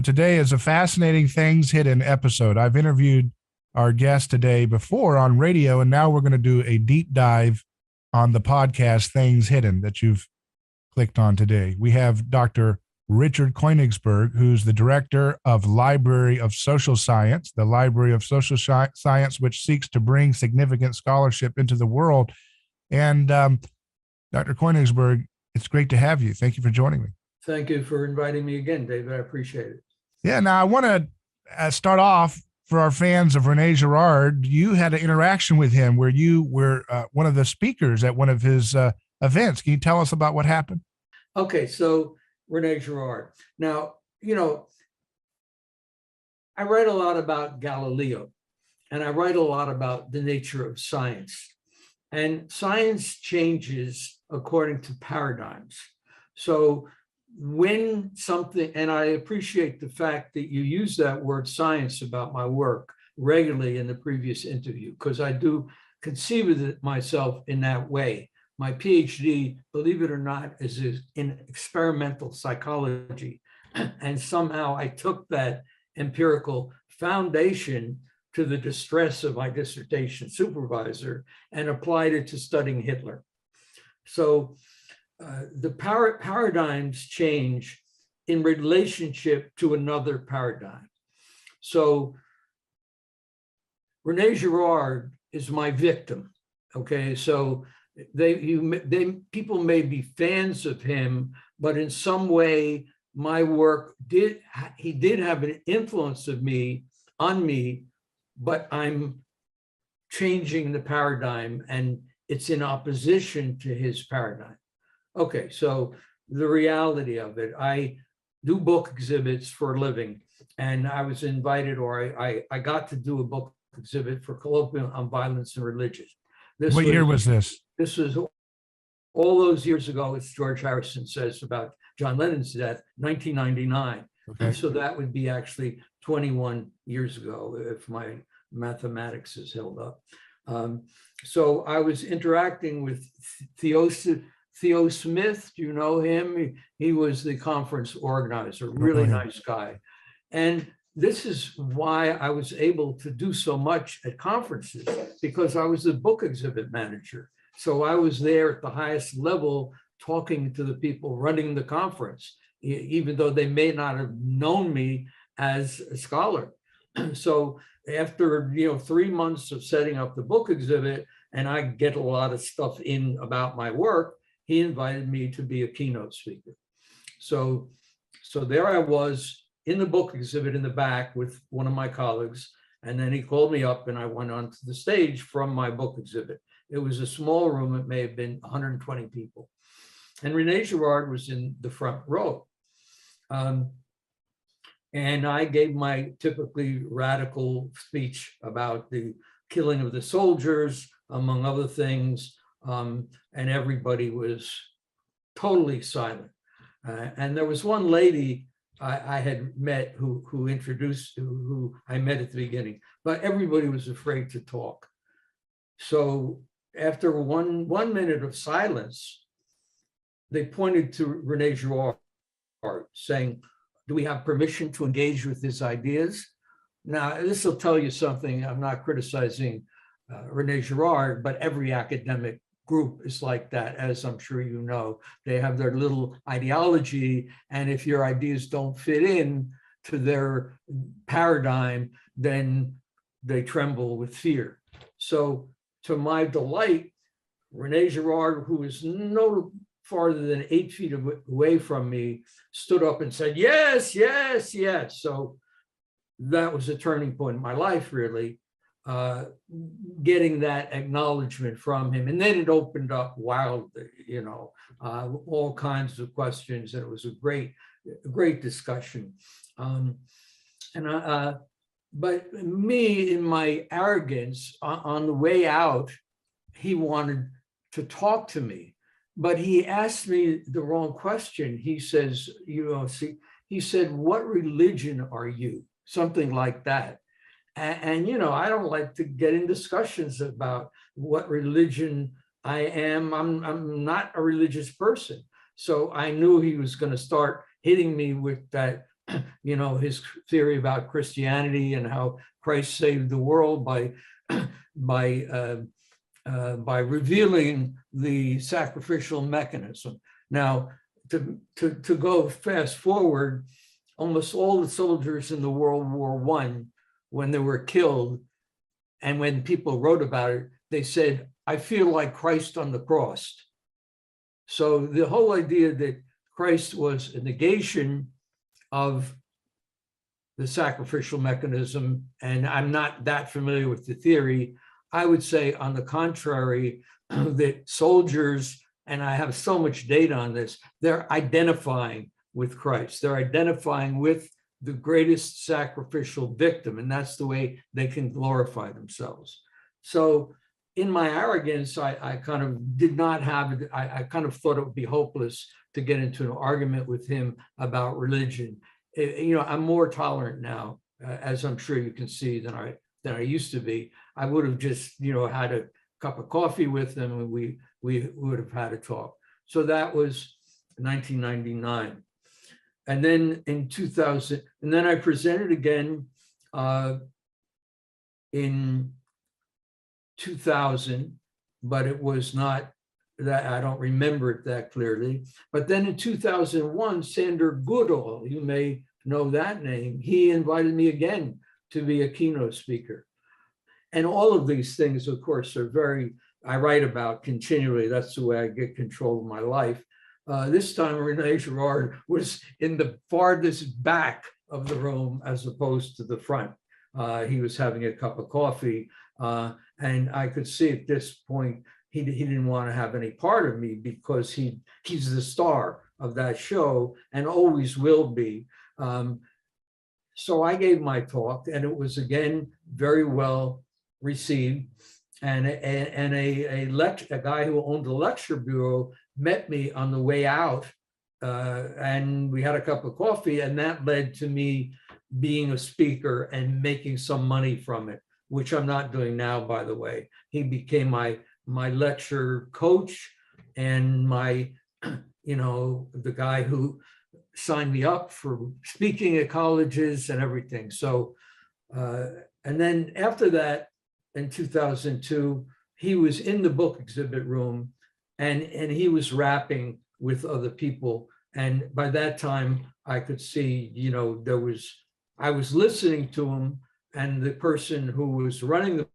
But today is a fascinating Things Hidden episode. I've interviewed our guest today before on radio, and now we're going to do a deep dive on the podcast Things Hidden that you've clicked on today. We have Dr. Richard Koenigsberg, who's the director of Library of Social Science, the Library of Social Science, which seeks to bring significant scholarship into the world. And Dr. Koenigsberg, it's great to have you. Thank you for joining me. Thank you for inviting me again, David. I appreciate it. Yeah, now I want to start off for our fans of Rene Girard. You had an interaction with him where you were one of the speakers at one of his events. Can you tell us about what happened? Okay, so Rene Girard. Now, I write a lot about Galileo, and I write a lot about the nature of science. And science changes according to paradigms. So when something, and I appreciate the fact that you use that word science about my work regularly in the previous interview, because I do conceive of it myself in that way. My PhD, believe it or not, is in experimental psychology. And somehow I took that empirical foundation to the distress of my dissertation supervisor and applied it to studying Hitler. So the paradigms change in relationship to another paradigm. So Rene Girard is my victim. Okay, so people may be fans of him, but in some way my work did have an influence on me, but I'm changing the paradigm and it's in opposition to his paradigm. Okay, so the reality of it, I do book exhibits for a living, and I was invited, or I got to do a book exhibit for Colloquium on Violence and Religion. What year was this? This was all those years ago, as George Harrison says about John Lennon's death, 1999. Okay. And so that would be actually 21 years ago, if my mathematics is held up. So I was interacting with Theo Smith. Do you know him? He was the conference organizer, really nice guy. And this is why I was able to do so much at conferences, because I was the book exhibit manager. So I was there at the highest level talking to the people running the conference, even though they may not have known me as a scholar. So after 3 months of setting up the book exhibit, and I get a lot of stuff in about my work, he invited me to be a keynote speaker. So there I was in the book exhibit in the back with one of my colleagues, and then he called me up and I went onto the stage from my book exhibit. It was a small room, it may have been 120 people. And Rene Girard was in the front row. And I gave my typically radical speech about the killing of the soldiers, among other things, and everybody was totally silent. And there was one lady I had met who I met at the beginning, but everybody was afraid to talk. So after one minute of silence, they pointed to Rene Girard, saying, "Do we have permission to engage with his ideas?" Now, this will tell you something. I'm not criticizing Rene Girard, but every academic group is like that, as I'm sure you know. They have their little ideology, and if your ideas don't fit in to their paradigm, then they tremble with fear. So to my delight, Rene Girard, who is no farther than 8 feet away from me, stood up and said, "Yes, yes, yes." So that was a turning point in my life, really, getting that acknowledgement from him. And then it opened up wildly, all kinds of questions. And it was a great discussion. But me, in my arrogance, on the way out, he wanted to talk to me. But he asked me the wrong question. He says, he said, "What religion are you?" Something like that. And I don't like to get in discussions about what religion I am. I'm not a religious person. So I knew he was going to start hitting me with that his theory about Christianity and how Christ saved the world by revealing the sacrificial mechanism. Now, to go fast forward, almost all the soldiers in the World War I, when they were killed, and when people wrote about it, they said, "I feel like Christ on the cross." So the whole idea that Christ was a negation of the sacrificial mechanism, and I'm not that familiar with the theory, I would say, on the contrary, that soldiers, and I have so much data on this, they're identifying with Christ. They're identifying with the greatest sacrificial victim, and that's the way they can glorify themselves. So in my arrogance, I kind of did not have, I kind of thought it would be hopeless to get into an argument with him about religion. I'm more tolerant now, as I'm sure you can see, than I used to be. I would have just, had a cup of coffee with him, and we would have had a talk. So that was 1999. And then in 2000, and then I presented again in 2000, but it was not that, I don't remember it that clearly. But then in 2001, Sander Goodall, you may know that name, he invited me again to be a keynote speaker. And all of these things, of course, I write about continually. That's the way I get control of my life. This time, Rene Girard was in the farthest back of the room as opposed to the front. He was having a cup of coffee, and I could see at this point he didn't want to have any part of me, because he's the star of that show and always will be. So I gave my talk, and it was again very well received. And a guy who owned a lecture bureau met me on the way out, and we had a cup of coffee, and that led to me being a speaker and making some money from it, which I'm not doing now, by the way. He became my lecture coach and the guy who signed me up for speaking at colleges and everything. So, and then after that, in 2002, he was in the book exhibit room, and he was rapping with other people. And by that time, I could see, I was listening to him, and the person who was running the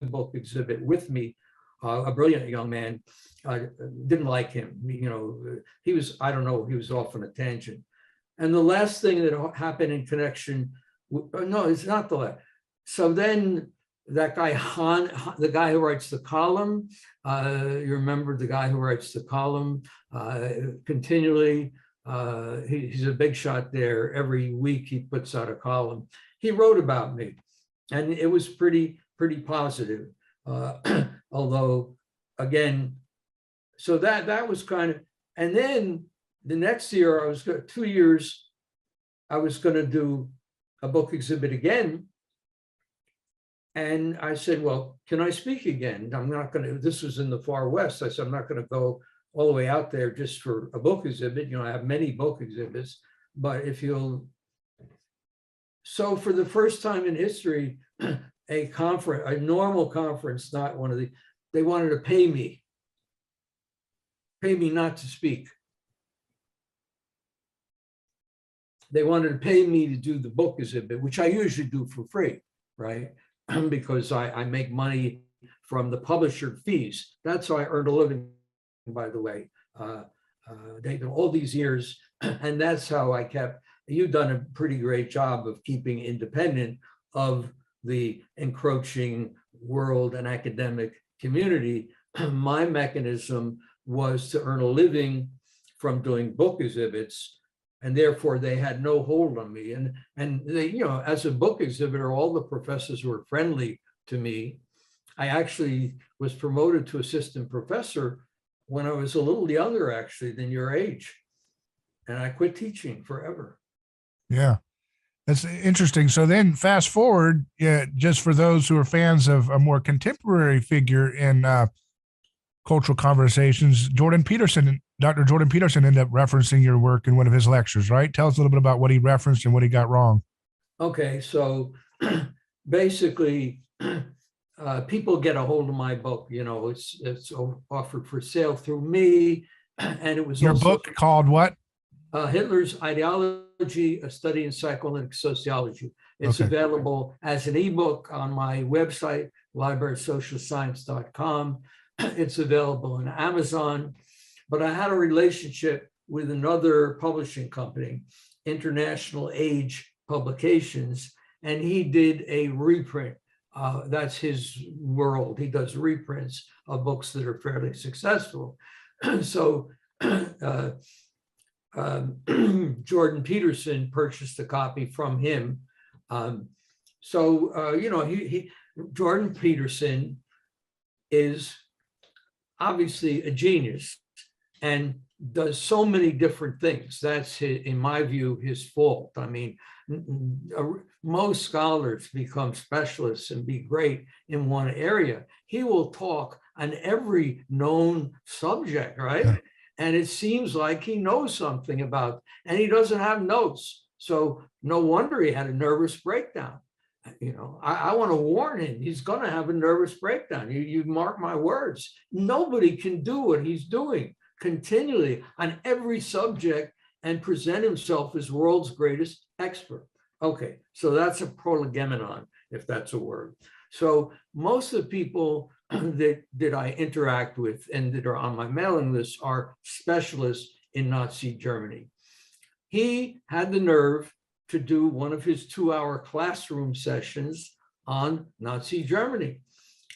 book exhibit with me, a brilliant young man, didn't like him. He was, I don't know, he was off on a tangent. And the last thing that happened in connection, no, it's not the last. So then that guy, the guy who writes the column, you remember the guy who writes the column continually, he's a big shot there. Every week he puts out a column. He wrote about me, and it was pretty positive. Although, again, so that was kind of, and then the next year, 2 years, I was going to do a book exhibit again. And I said, well, can I speak again? I'm not going to, this was in the far West. I said, I'm not going to go all the way out there just for a book exhibit. I have many book exhibits, but if you'll. So for the first time in history, a normal conference, not one of the, they wanted to pay me not to speak. They wanted to pay me to do the book exhibit, which I usually do for free, right? Because I make money from the publisher fees. That's how I earned a living, by the way. All these years, and that's how I kept, you've done a pretty great job of keeping independent of the encroaching world and academic community. My mechanism was to earn a living from doing book exhibits, and therefore they had no hold on me. And they, as a book exhibitor, all the professors were friendly to me. I actually was promoted to assistant professor when I was a little younger, actually, than your age. And I quit teaching forever. Yeah, that's interesting. So then fast forward, just for those who are fans of a more contemporary figure in cultural conversations, Jordan Peterson Dr. Jordan Peterson ended up referencing your work in one of his lectures, right? Tell us a little bit about what he referenced and what he got wrong. Okay, so basically, people get a hold of my book. You know, it's offered for sale through me, and it was Your also book called what? Hitler's Ideology: A Study in Psychoanalytic Sociology. It's Okay. available as an ebook on my website, librarysocialscience.com. It's available on Amazon. But I had a relationship with another publishing company, International Age Publications, and he did a reprint. That's his world. He does reprints of books that are fairly successful. So Jordan Peterson purchased a copy from him. You know, Jordan Peterson is obviously a genius and does so many different things. That's his, in my view, his fault. I mean, most scholars become specialists and be great in one area. He will talk on every known subject, right? Yeah. And it seems like he knows something about, and he doesn't have notes. So no wonder he had a nervous breakdown. You know, I want to warn him, he's going to have a nervous breakdown. You mark my words. Nobody can do what he's doing continually on every subject and present himself as world's greatest expert. Okay, so that's a prolegomenon, if that's a word. So most of the people that I interact with and that are on my mailing list are specialists in Nazi Germany. He had the nerve to do one of his 2-hour classroom sessions on Nazi Germany.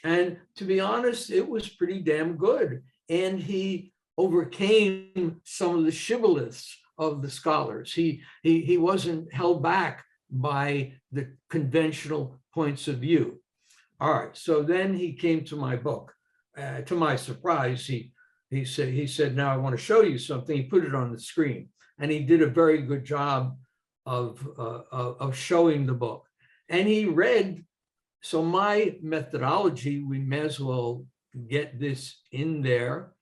And to be honest, it was pretty damn good. And he overcame some of the shibboleths of the scholars. He wasn't held back by the conventional points of view. All right, so then he came to my book. To my surprise, he said, now I want to show you something. He put it on the screen, and he did a very good job of showing the book. And he read, so my methodology, we may as well get this in there,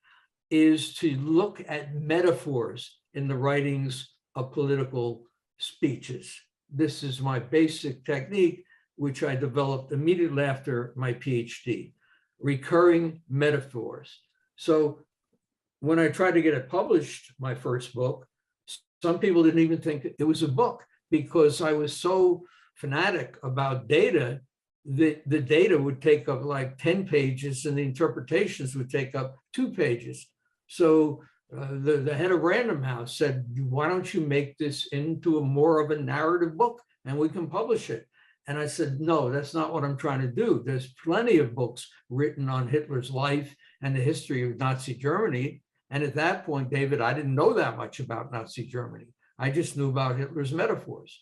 is to look at metaphors in the writings of political speeches. This is my basic technique, which I developed immediately after my PhD, recurring metaphors. So when I tried to get it published, my first book, some people didn't even think it was a book because I was so fanatic about data that the data would take up like 10 pages and the interpretations would take up 2 pages. So the head of Random House said, why don't you make this into a more of a narrative book and we can publish it? And I said, no, that's not what I'm trying to do. There's plenty of books written on Hitler's life and the history of Nazi Germany. And at that point, David, I didn't know that much about Nazi Germany. I just knew about Hitler's metaphors.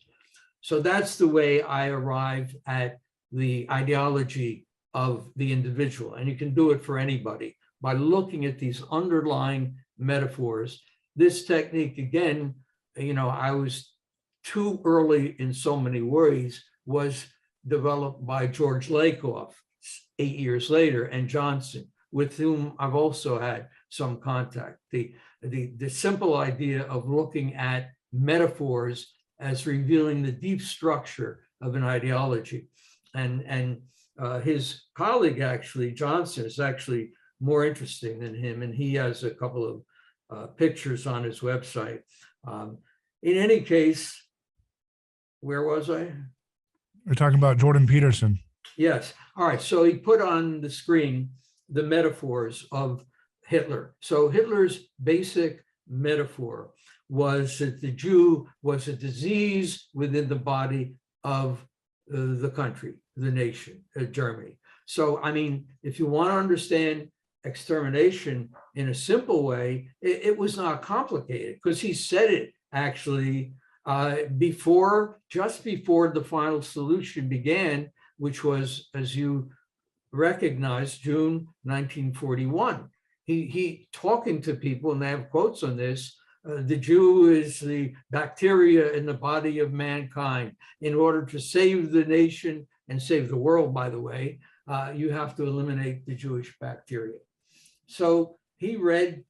So that's the way I arrived at the ideology of the individual. And you can do it for anybody by looking at these underlying metaphors. This technique, again, you know, I was too early in so many ways, was developed by George Lakoff 8 years later, and Johnson, with whom I've also had some contact. The simple idea of looking at metaphors as revealing the deep structure of an ideology. And his colleague, actually, Johnson, is actually more interesting than him, and he has a couple of pictures on his website. In any case, where was I? We're talking about Jordan Peterson. Yes. All right. So he put on the screen the metaphors of Hitler. So Hitler's basic metaphor was that the Jew was a disease within the body of the country, the nation, Germany. So, I mean, if you want to understand extermination in a simple way, it was not complicated because he said it actually just before the final solution began, which was, as you recognize, June 1941. He talking to people, and they have quotes on this. The Jew is the bacteria in the body of mankind. In order to save the nation and save the world, by the way, you have to eliminate the Jewish bacteria. So he read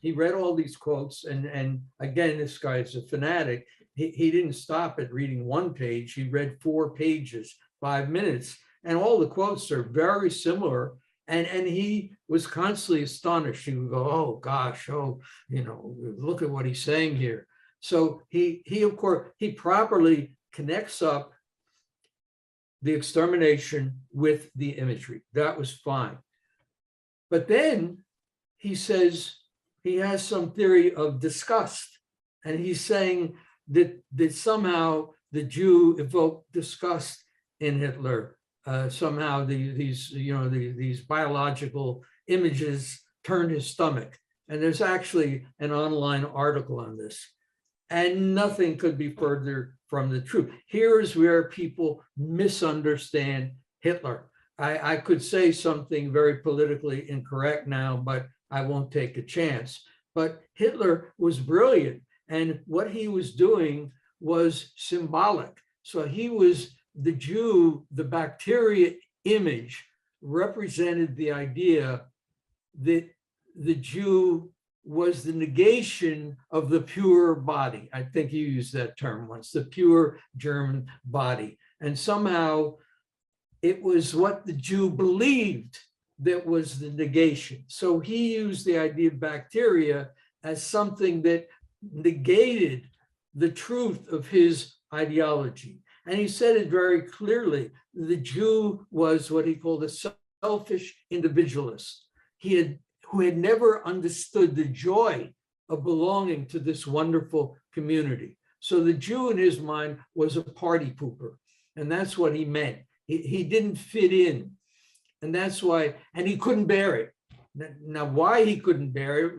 he read all these quotes, and again, this guy's a fanatic. He didn't stop at reading one page. He read 4 pages, 5 minutes, and all the quotes are very similar. And he was constantly astonished. He would go, "Oh gosh, oh, look at what he's saying here." So he of course, he properly connects up the extermination with the imagery. That was fine. But then he says he has some theory of disgust, and he's saying that somehow the Jew evoked disgust in Hitler. Somehow these biological images turned his stomach. And there's actually an online article on this. And nothing could be further from the truth. Here's where people misunderstand Hitler. I could say something very politically incorrect now, but I won't take a chance. But Hitler was brilliant. And what he was doing was symbolic. So he was the Jew, the bacteria image represented the idea that the Jew was the negation of the pure body. I think you used that term once, the pure German body. And somehow it was what the Jew believed that was the negation. So he used the idea of bacteria as something that negated the truth of his ideology. And he said it very clearly. The Jew was what he called a selfish individualist. Who had never understood the joy of belonging to this wonderful community. So the Jew in his mind was a party pooper. And that's what he meant. He didn't fit in. And that's why, and he couldn't bear it. Now, why he couldn't bear it,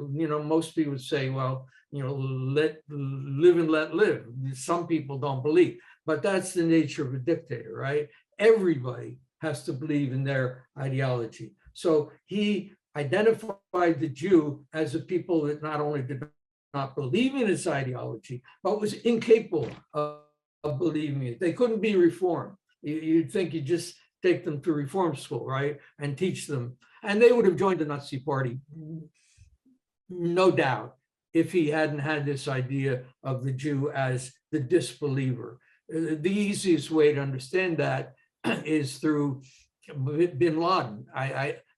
most people would say, well, let live and let live. Some people don't believe. But that's the nature of a dictator, right? Everybody has to believe in their ideology. So he identified the Jew as a people that not only did not believe in his ideology, but was incapable of believing it. They couldn't be reformed. You'd think you just take them to reform school, right? And teach them. And they would have joined the Nazi party, no doubt, if he hadn't had this idea of the Jew as the disbeliever. The easiest way to understand that is through bin Laden.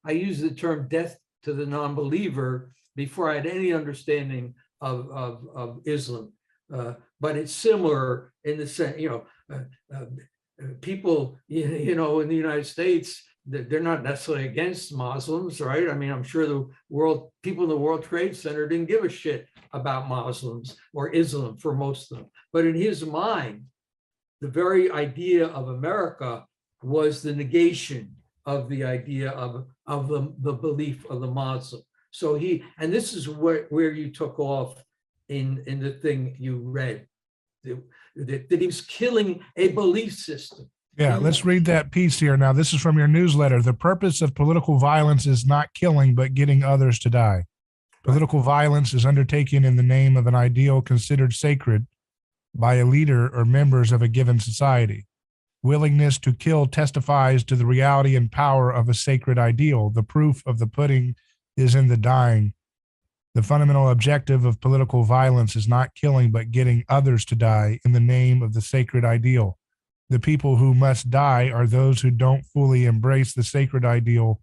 I use the term death to the non-believer before I had any understanding of Islam. But it's similar in the sense, people, in the United States, they're not necessarily against Muslims, right? I mean, I'm sure people in the World Trade Center didn't give a shit about Muslims or Islam for most of them. But in his mind, the very idea of America was the negation of the idea of the belief of the Muslim. So and this is where you took off in the thing you read, that he was killing a belief system. Yeah, let's read that piece here. Now, this is from your newsletter. The purpose of political violence is not killing, but getting others to die. Political violence is undertaken in the name of an ideal considered sacred by a leader or members of a given society. Willingness to kill testifies to the reality and power of a sacred ideal. The proof of the pudding is in the dying. The fundamental objective of political violence is not killing, but getting others to die in the name of the sacred ideal. The people who must die are those who don't fully embrace the sacred ideal,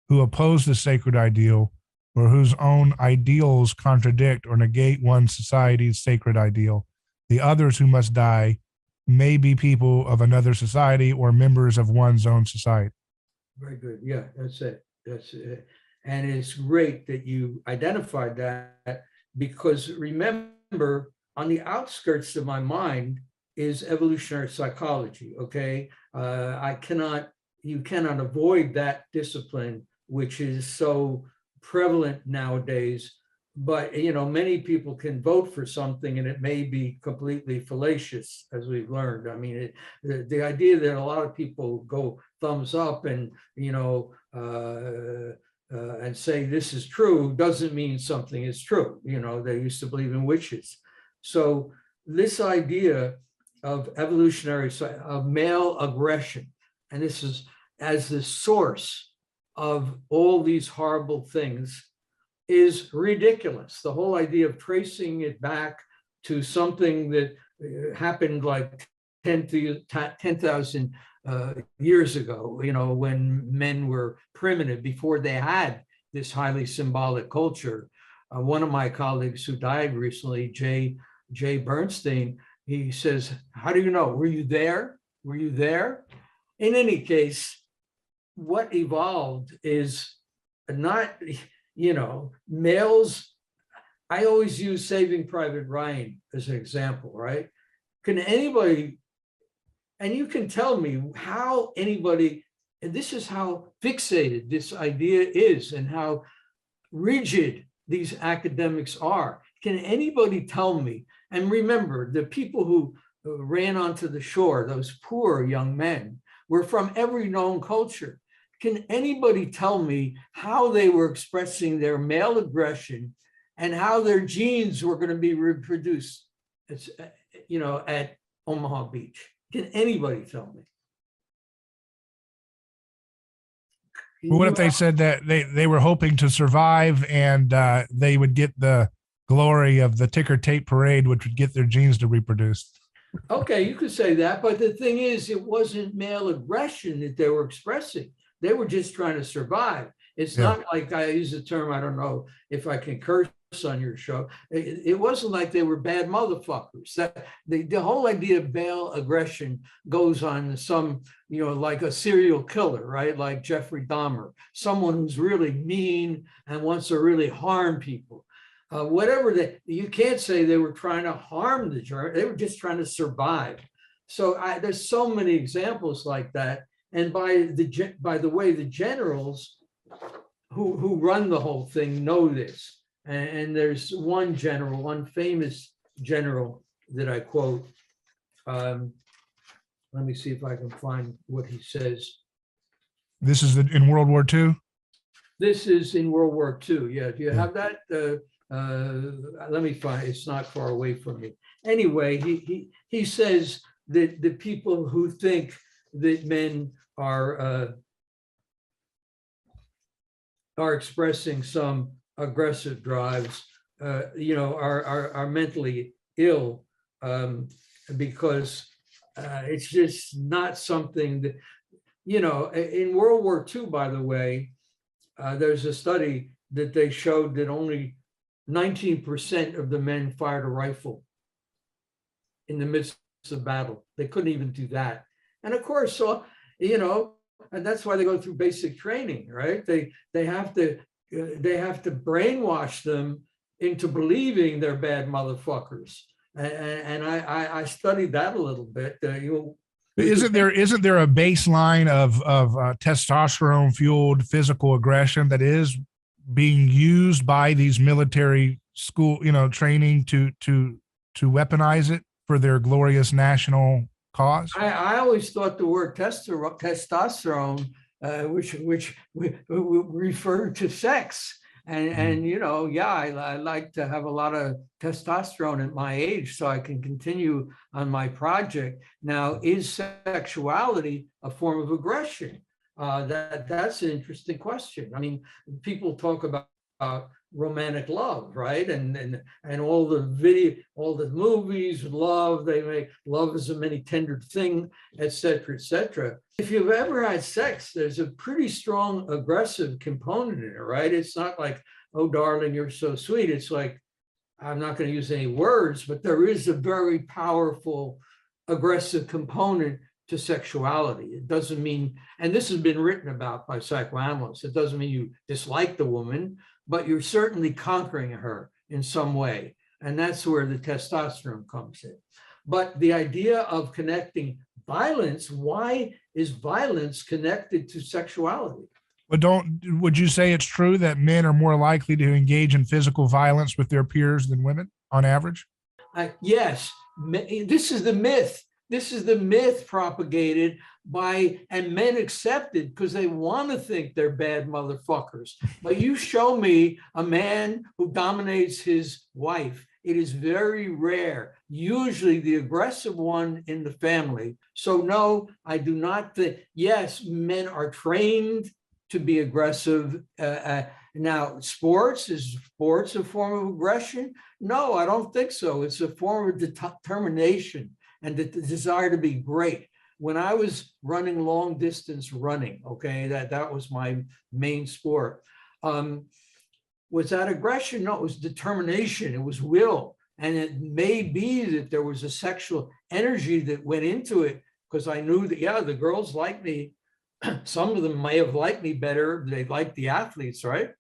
who oppose the sacred ideal, or whose own ideals contradict or negate one society's sacred ideal. The others who must die may be people of another society or members of one's own society. Very good. Yeah, that's it. That's it. And it's great that you identified that, because remember, on the outskirts of my mind is evolutionary psychology. Okay, you cannot avoid that discipline, which is so prevalent nowadays. But many people can vote for something and it may be completely fallacious, as we've learned. I mean, the idea that a lot of people go thumbs up and and say this is true doesn't mean something is true. They used to believe in witches. So this idea of of male aggression, and this is as the source of all these horrible things, is ridiculous. The whole idea of tracing it back to something that happened like 10,000 years ago, when men were primitive, before they had this highly symbolic culture. One of my colleagues who died recently, Jay Bernstein, he says, how do you know? Were you there? Were you there? In any case, what evolved is not, males. I always use Saving Private Ryan as an example, right? Can anybody, and you can tell me how anybody, and this is how fixated this idea is and how rigid these academics are. Can anybody tell me? And remember, the people who ran onto the shore, those poor young men, were from every known culture. Can anybody tell me how they were expressing their male aggression and how their genes were going to be reproduced, at Omaha Beach? Can anybody tell me? What if they said that they were hoping to survive and they would get the glory of the ticker tape parade, which would get their genes to reproduce? Okay, you could say that, but the thing is, it wasn't male aggression that they were expressing. They were just trying to survive. It's not like, I use the term, I don't know if I can curse on your show. It wasn't like they were bad motherfuckers. That the whole idea of male aggression goes on some, like a serial killer, right? Like Jeffrey Dahmer, someone who's really mean and wants to really harm people. Whatever you can't say they were trying to harm the Germans. They were just trying to survive. So there's so many examples like that. And by the way, the generals who run the whole thing know this. And there's one general, one famous general that I quote. Let me see if I can find what he says. This is in World War II? This is in World War II. Yeah, do you have that? Let me find, it's not far away from me. Anyway, he says that the people who think that men are expressing some aggressive drives, are mentally ill, because it's just not something that, in World War II, by the way, there's a study that they showed that only 19% of the men fired a rifle in the midst of battle. They couldn't even do that. And of course, and that's why they go through basic training, right? They have to brainwash them into believing they're bad motherfuckers. And I studied that a little bit. Isn't there a baseline of testosterone fueled physical aggression that is being used by these military school, training to weaponize it for their glorious national cause? I always thought the word testosterone, which referred to sex. And I like to have a lot of testosterone at my age so I can continue on my project. Now, is sexuality a form of aggression? That's an interesting question. I mean, people talk about romantic love, right? And all the movies, love, they make love is a many tendered thing, et cetera, et cetera. If you've ever had sex, there's a pretty strong aggressive component in it, right? It's not like, oh, darling, you're so sweet. It's like, I'm not going to use any words, but there is a very powerful aggressive component to sexuality. It doesn't mean, and this has been written about by psychoanalysts, it doesn't mean you dislike the woman, but you're certainly conquering her in some way. And that's where the testosterone comes in. But the idea of connecting violence, why is violence connected to sexuality? But would you say it's true that men are more likely to engage in physical violence with their peers than women on average? Yes, this is the myth. This is the myth propagated by, and men accepted because they want to think they're bad motherfuckers. But you show me a man who dominates his wife. It is very rare, usually the aggressive one in the family. So no, I do not think, yes, men are trained to be aggressive. Now, is sports a form of aggression? No, I don't think so. It's a form of determination and the desire to be great. When I was running long distance running, okay, that was my main sport. Was that aggression? No, it was determination. It was will. And it may be that there was a sexual energy that went into it, because I knew that, yeah, the girls liked me. Some of them may have liked me better. They liked the athletes, right?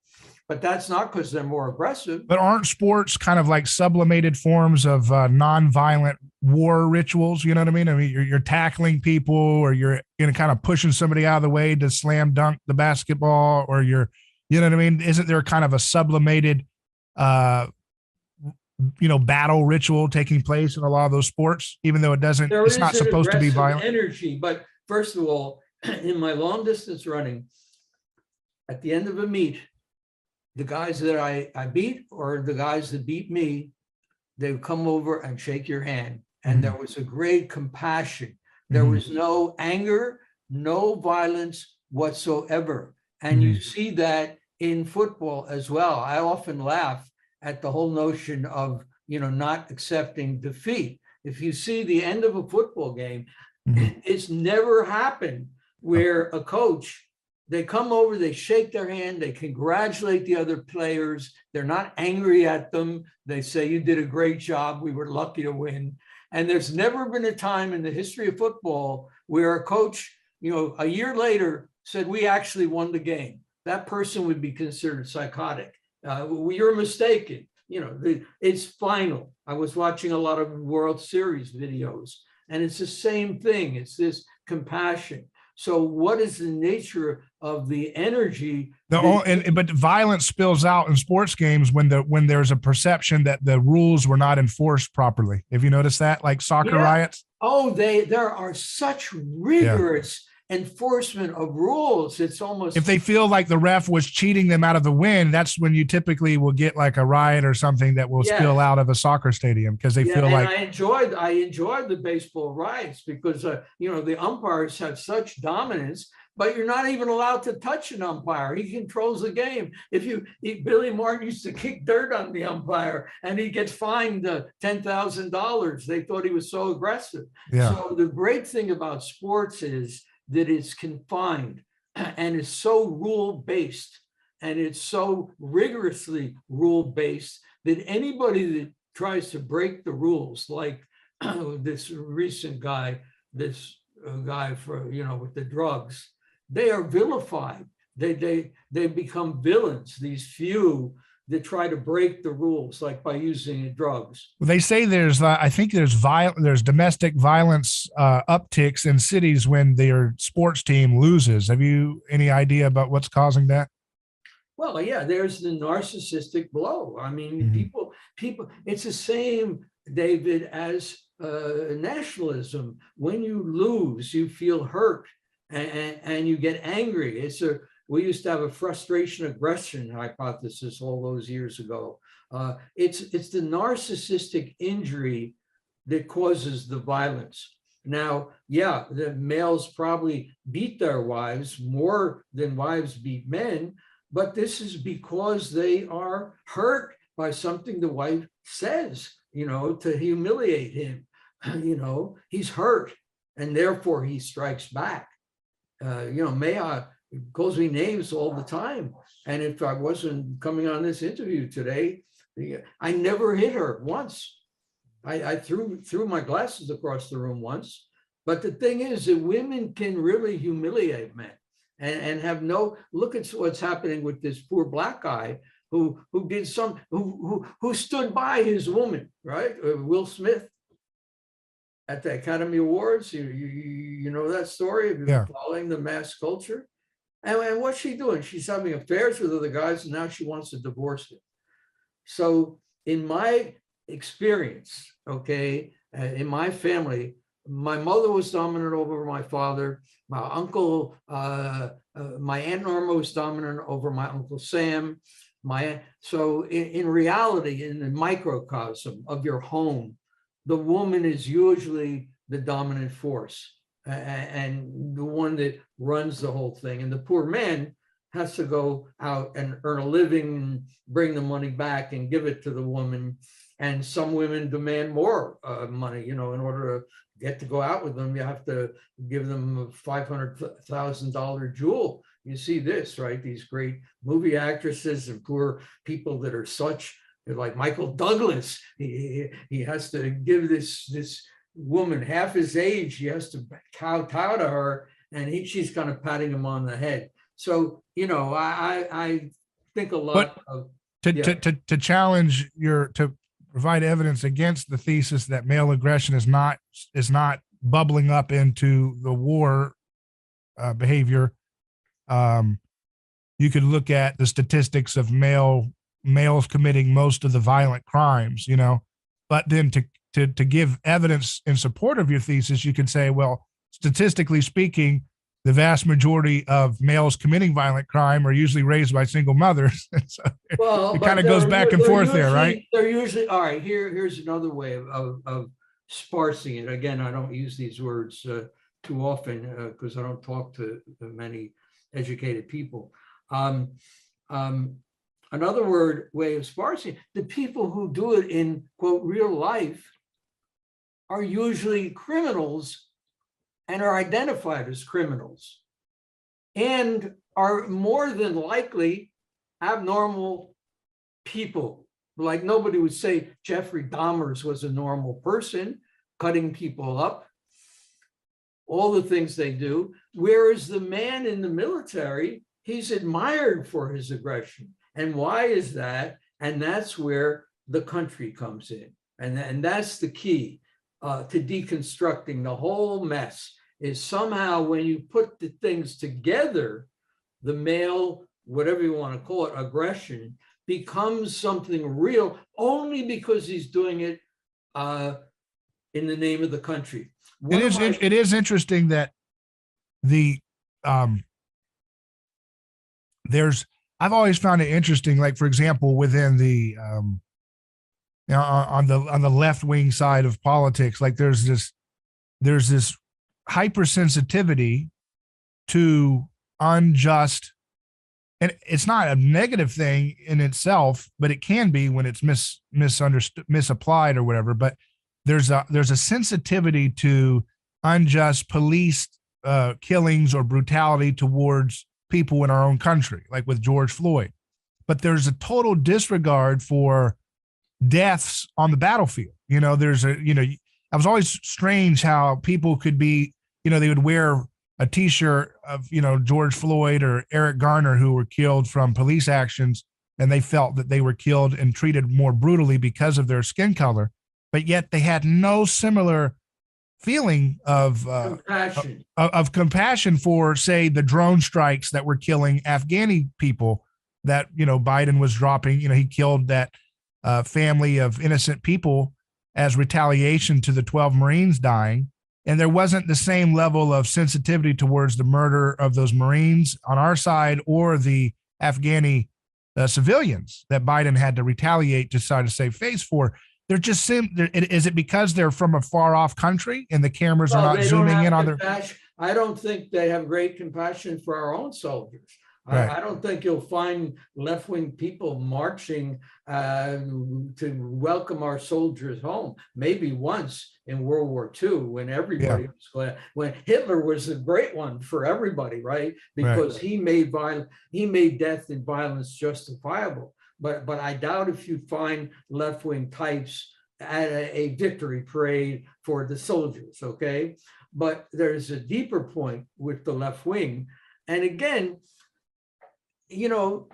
But that's not because they're more aggressive. But aren't sports kind of like sublimated forms of nonviolent war rituals? You know what I mean? I mean, you're tackling people, or you're kind of pushing somebody out of the way to slam dunk the basketball, or you know what I mean? Isn't there kind of a sublimated, battle ritual taking place in a lot of those sports, even though it's not supposed to be violent? Energy, but first of all, in my long distance running, at the end of a meet, the guys that I beat or the guys that beat me, they would come over and shake your hand. And there was a great compassion. There was no anger, no violence whatsoever. And you see that in football as well. I often laugh at the whole notion of, not accepting defeat. If you see the end of a football game, it's never happened where a coach, they come over, they shake their hand, they congratulate the other players. They're not angry at them. They say, you did a great job. We were lucky to win. And there's never been a time in the history of football where a coach, a year later said, we actually won the game. That person would be considered psychotic. You're mistaken. It's final. I was watching a lot of World Series videos, and it's the same thing. It's this compassion. So what is the nature of the energy? But violence spills out in sports games when there's a perception that the rules were not enforced properly. Have you noticed that? Like soccer riots? Oh, there are such rigorous enforcement of rules. It's almost, if they feel like the ref was cheating them out of the win, that's when you typically will get like a riot or something that will spill out of a soccer stadium, because they feel like. I enjoyed the baseball riots because the umpires have such dominance, but you're not even allowed to touch an umpire. He controls the game. Billy Martin used to kick dirt on the umpire and he gets fined $10,000. They thought he was so aggressive. Yeah. So the great thing about sports is that it's confined and it's so rule-based, and it's so rigorously rule-based that anybody that tries to break the rules, like this recent guy, for, with the drugs, they are vilified. They become villains, these few that try to break the rules, like by using drugs. Well, they say there's domestic violence upticks in cities when their sports team loses. Have you any idea about what's causing that? Well, yeah, there's the narcissistic blow. I mean, people, it's the same, David, as nationalism. When you lose, you feel hurt and you get angry. We used to have a frustration aggression hypothesis all those years ago. It's the narcissistic injury that causes the violence. Now, the males probably beat their wives more than wives beat men, but this is because they are hurt by something the wife says, to humiliate him. He's hurt, and therefore he strikes back. Maya calls me names all the time. And if I wasn't coming on this interview today, I never hit her once. I threw my glasses across the room once. But the thing is that women can really humiliate men and have look at what's happening with this poor black guy who stood by his woman, right? Will Smith at the Academy Awards. You know that story? Have you been following the mass culture? And what's she doing? She's having affairs with other guys, and now she wants to divorce him. So in my experience, in my family, my mother was dominant over my father. My uncle, my Aunt Norma was dominant over my Uncle Sam. So in reality, in the microcosm of your home, the woman is usually the dominant force and the one that runs the whole thing. And the poor man has to go out and earn a living and bring the money back and give it to the woman. And some women demand more money, in order to get to go out with them. You have to give them a $500,000 jewel. You see this, right? These great movie actresses and poor people that are like Michael Douglas. He has to give this woman half his age. He has to kowtow to her, and she's kind of patting him on the head. So, I think a lot of to challenge to provide evidence against the thesis that male aggression is not bubbling up into the war behavior. You could look at the statistics of males committing most of the violent crimes, but then to give evidence in support of your thesis, you could say, well, statistically speaking, the vast majority of males committing violent crime are usually raised by single mothers. So it kind of goes back and forth there, right? They're usually, all right, here's another way of sparsing it. Again, I don't use these words too often because I don't talk to many educated people. Another way of sparsing, the people who do it in, quote, real life are usually criminals and are identified as criminals and are more than likely abnormal people. Like nobody would say Jeffrey Dahmer was a normal person, cutting people up, all the things they do. Whereas the man in the military, he's admired for his aggression. And why is that? And that's where the country comes in. And that's the key to deconstructing the whole mess, is somehow when you put the things together, the male, whatever you want to call it, aggression becomes something real only because he's doing it in the name of the country. It is interesting that I've always found it interesting, like, for example, within the on the left wing side of politics, like there's this hypersensitivity to unjust, and it's not a negative thing in itself, but it can be when it's misunderstood, misapplied or whatever. But there's a sensitivity to unjust police killings or brutality towards people in our own country, like with George Floyd. But there's a total disregard for deaths on the battlefield. I was always strange how people could be, they would wear a t-shirt of, George Floyd or Eric Garner, who were killed from police actions, and they felt that they were killed and treated more brutally because of their skin color. But yet they had no similar feeling of compassion for, say, the drone strikes that were killing Afghani people that, Biden was dropping. He killed that family of innocent people as retaliation to the 12 Marines dying. And there wasn't the same level of sensitivity towards the murder of those Marines on our side or the Afghani civilians that Biden had to retaliate to try to save face for. They're just is it because they're from a far off country and the cameras are not zooming in on their? I don't think they have great compassion for our own soldiers. Right. I don't think you'll find left-wing people marching to welcome our soldiers home. Maybe once in World War II, when everybody was glad. When Hitler was a great one for everybody, right? Because he made death and violence justifiable. But I doubt if you find left-wing types at a victory parade for the soldiers, okay? But there's a deeper point with the left wing. And again, you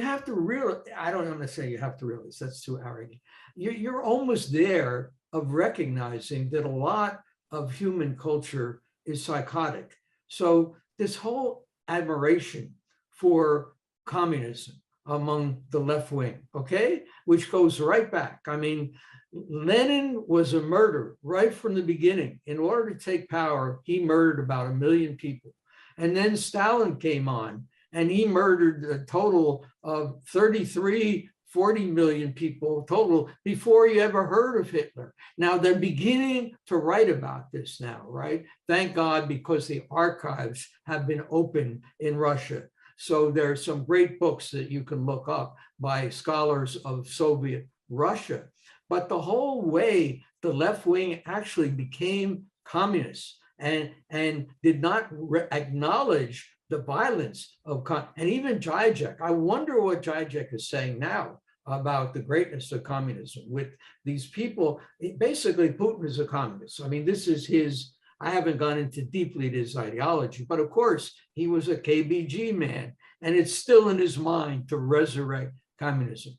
have to realize, I don't want to say you have to realize, that's too arrogant. You're almost there of recognizing that a lot of human culture is psychotic. So this whole admiration for communism among the left wing, okay, which goes right back. I mean, Lenin was a murderer right from the beginning. In order to take power, he murdered about 1 million people. And then Stalin came on and he murdered a total of 33 40 million people total before you ever heard of Hitler. Now they're beginning to write about this now, right? Thank God, because the archives have been open in Russia. So there's some great books that you can look up by scholars of Soviet Russia. But the whole way the left wing actually became communists and did not acknowledge the violence of, and even Zizek. I wonder what Zizek is saying now about the greatness of communism with these people. Basically, Putin is a communist. I mean, this is his, I haven't gone into deeply to his ideology, but of course, he was a KBG man, and it's still in his mind to resurrect communism.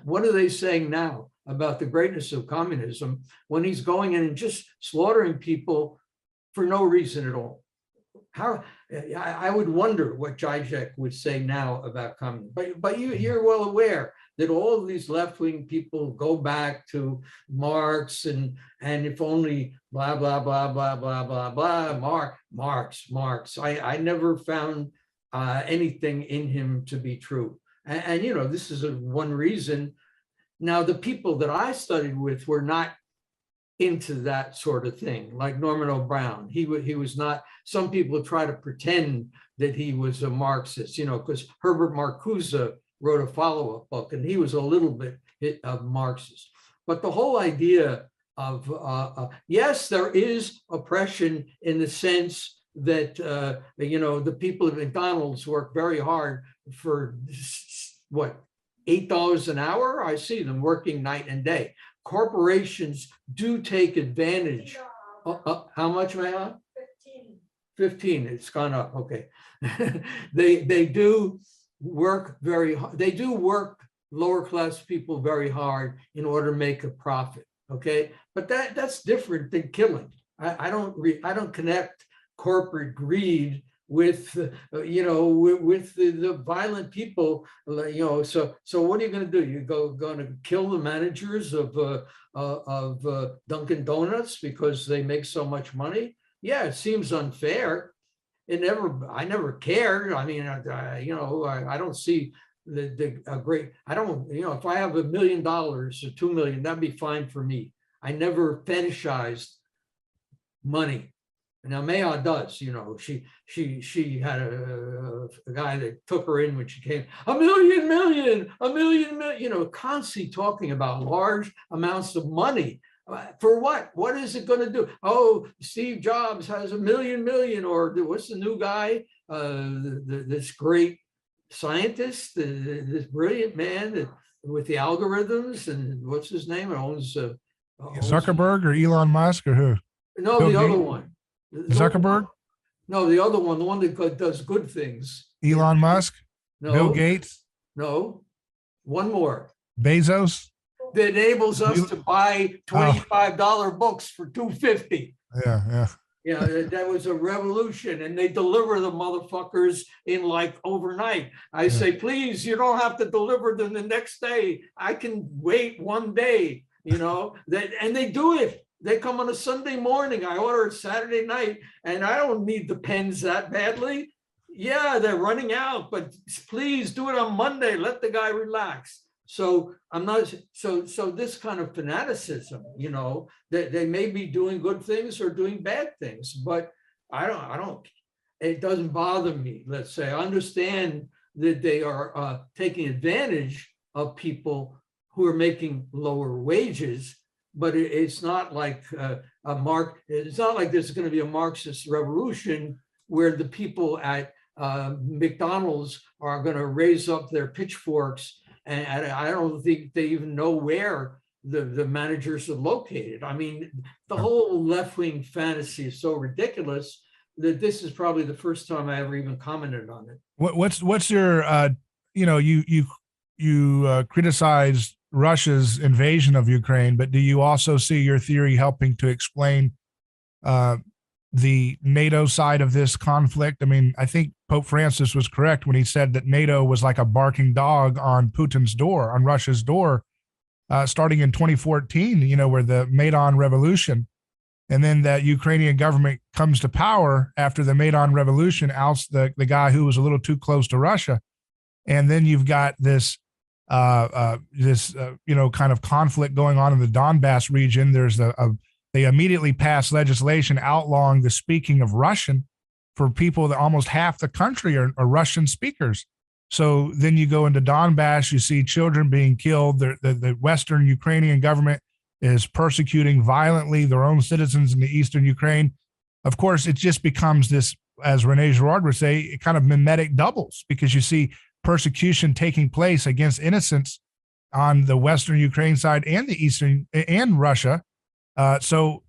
What are they saying now about the greatness of communism when he's going in and just slaughtering people for no reason at all? How I would wonder what Zizek would say now about communism. But you're well aware that all of these left-wing people go back to Marx and if only blah, blah, blah, blah, blah, blah, blah, Marx. I never found anything in him to be true. And you know, this is one reason. Now, the people that I studied with were not into that sort of thing, like Norman O'Brien. He was not. Some people try to pretend that he was a Marxist, you know, because Herbert Marcuse wrote a follow-up book, and he was a little bit of Marxist. But the whole idea of yes, there is oppression in the sense that you know, the people at McDonald's work very hard for what, $8 an hour. I see them working night and day. Corporations do take advantage. How much, Mayon? 15. It's gone up. Okay. They do work very hard. They do work lower class people very hard in order to make a profit. Okay, but that's different than killing. I don't connect corporate greed with you know, with the violent people, you know. So what are you going to do? You're going to kill the managers of Dunkin' Donuts because they make so much money? Yeah, it seems unfair. I never cared. I mean, you know, I don't see a great. I don't, you know, if I have $1 million or 2 million, that'd be fine for me. I never fetishized money. Now Maya does, you know, she had a guy that took her in when she came, a million, you know, constantly talking about large amounts of money. For what? What is it going to do? Oh, Steve Jobs has $1 million, or what's the new guy? This great scientist, this brilliant man with the algorithms, and what's his name? Owns Zuckerberg or Elon Musk or who? No, the other one. Zuckerberg? No, the other one, the one that does good things. Elon Musk? No. Bill Gates? No. One more. Bezos? That enables us to buy $25 books for $2.50. Yeah. Yeah, that was a revolution, and they deliver the motherfuckers in like overnight. I say, please, you don't have to deliver them the next day. I can wait one day, you know, and they do it. They come on a Sunday morning. I order it Saturday night, and I don't need the pens that badly. Yeah, they're running out, but please do it on Monday. Let the guy relax. So I'm not. So this kind of fanaticism, you know, they may be doing good things or doing bad things, but I don't. It doesn't bother me. Let's say I understand that they are taking advantage of people who are making lower wages. But it's not like it's not like there's going to be a Marxist revolution where the people at McDonald's are going to raise up their pitchforks, and I don't think they even know where the managers are located. I mean, the whole left-wing fantasy is so ridiculous that this is probably the first time I ever even commented on it. What's your you know, you criticize Russia's invasion of Ukraine, but do you also see your theory helping to explain the NATO side of this conflict? I mean, I think Pope Francis was correct when he said that NATO was like a barking dog on Putin's door, on Russia's door, starting in 2014, you know, where the Maidan Revolution, and then that Ukrainian government comes to power after the Maidan Revolution, ousts the guy who was a little too close to Russia. And then you've got this this kind of conflict going on in the Donbass region. There's they immediately passed legislation outlawing the speaking of Russian for people that almost half the country are Russian speakers. So then you go into Donbass, you see children being killed. The Western Ukrainian government is persecuting violently their own citizens in the Eastern Ukraine. Of course, it just becomes this, as Rene Girard would say, it kind of mimetic doubles, because you see persecution taking place against innocents on the Western Ukraine side and the Eastern and Russia. So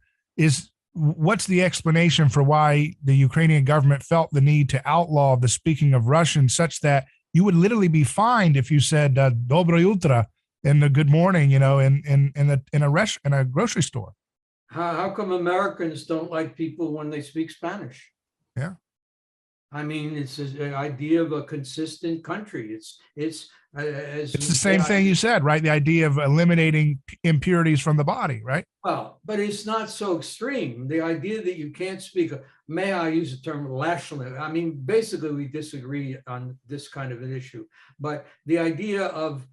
what's the explanation for why the Ukrainian government felt the need to outlaw the speaking of Russian, such that you would literally be fined if you said "Dobro Utra" in the good morning, in a grocery store? How come Americans don't like people when they speak Spanish? Yeah. I mean, it's an idea of a consistent country. It's the same thing you said, right? The idea of eliminating impurities from the body, right? Well, but it's not so extreme. The idea that you can't speak, may I use the term national? I mean, basically, we disagree on this kind of an issue. But the idea of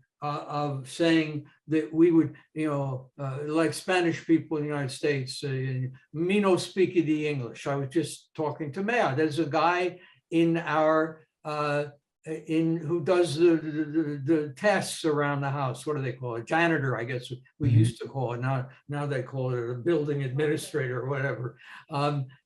saying that we would, like Spanish people in the United States, me no speak the English. I was just talking to Maya. There's a guy in our who does the tasks around the house. What do they call it? Janitor, I guess we used to call it. Now they call it a building administrator or whatever.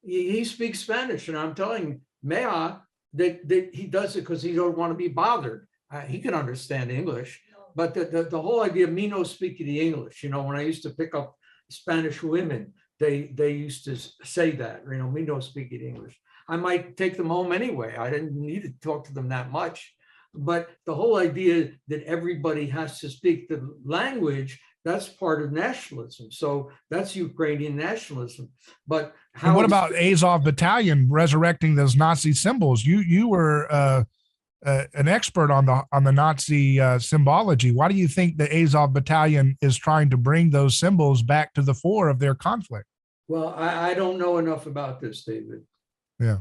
He speaks Spanish, and I'm telling Maya that he does it because he don't want to be bothered. He can understand English. But the whole idea of me no speak the English, when I used to pick up Spanish women, they used to say that, me no speak the English. I might take them home anyway. I didn't need to talk to them that much. But the whole idea that everybody has to speak the language, that's part of nationalism. So that's Ukrainian nationalism. But what about Azov Battalion resurrecting those Nazi symbols? You were an expert on the Nazi symbology. Why do you think the Azov Battalion is trying to bring those symbols back to the fore of their conflict? Well, I don't know enough about this, David. Yeah.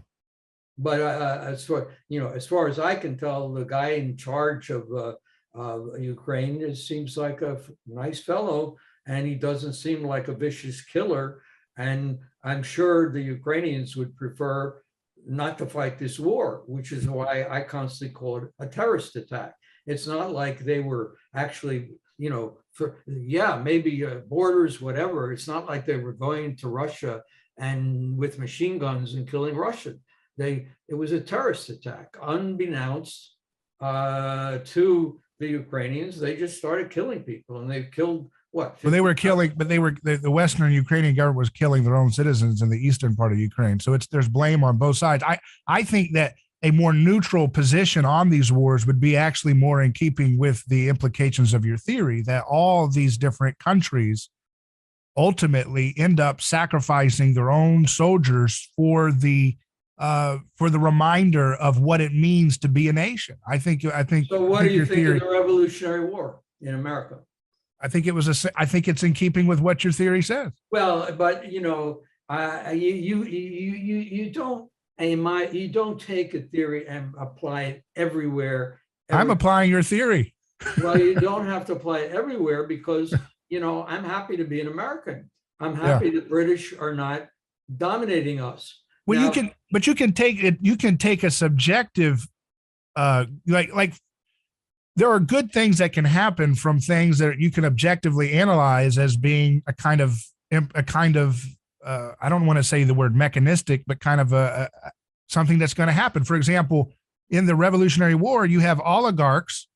But as far as I can tell, the guy in charge of Ukraine seems like a nice fellow, and he doesn't seem like a vicious killer. And I'm sure the Ukrainians would prefer not to fight this war, which is why I constantly call it a terrorist attack. It's not like they were actually, maybe borders, whatever. It's not like they were going to Russia and with machine guns and killing Russians. It was a terrorist attack, unbeknownst to the Ukrainians. They just started killing people, and they've killed what? Well, they were killing, but the Western Ukrainian government was killing their own citizens in the eastern part of Ukraine. So there's blame on both sides. I think that a more neutral position on these wars would be actually more in keeping with the implications of your theory that all these different countries ultimately end up sacrificing their own soldiers for the reminder of what it means to be a nation. I think. So what do you think of the Revolutionary War in America? I think it's in keeping with what your theory says. Well, but you don't take a theory and apply it everywhere. I'm applying your theory. Well, you don't have to apply it everywhere because I'm happy to be an American. I'm happy that British are not dominating us. Well, now, you can take a subjective, like there are good things that can happen from things that you can objectively analyze as being a kind of I don't want to say the word mechanistic, but kind of something that's going to happen. For example, in the Revolutionary War, you have oligarchs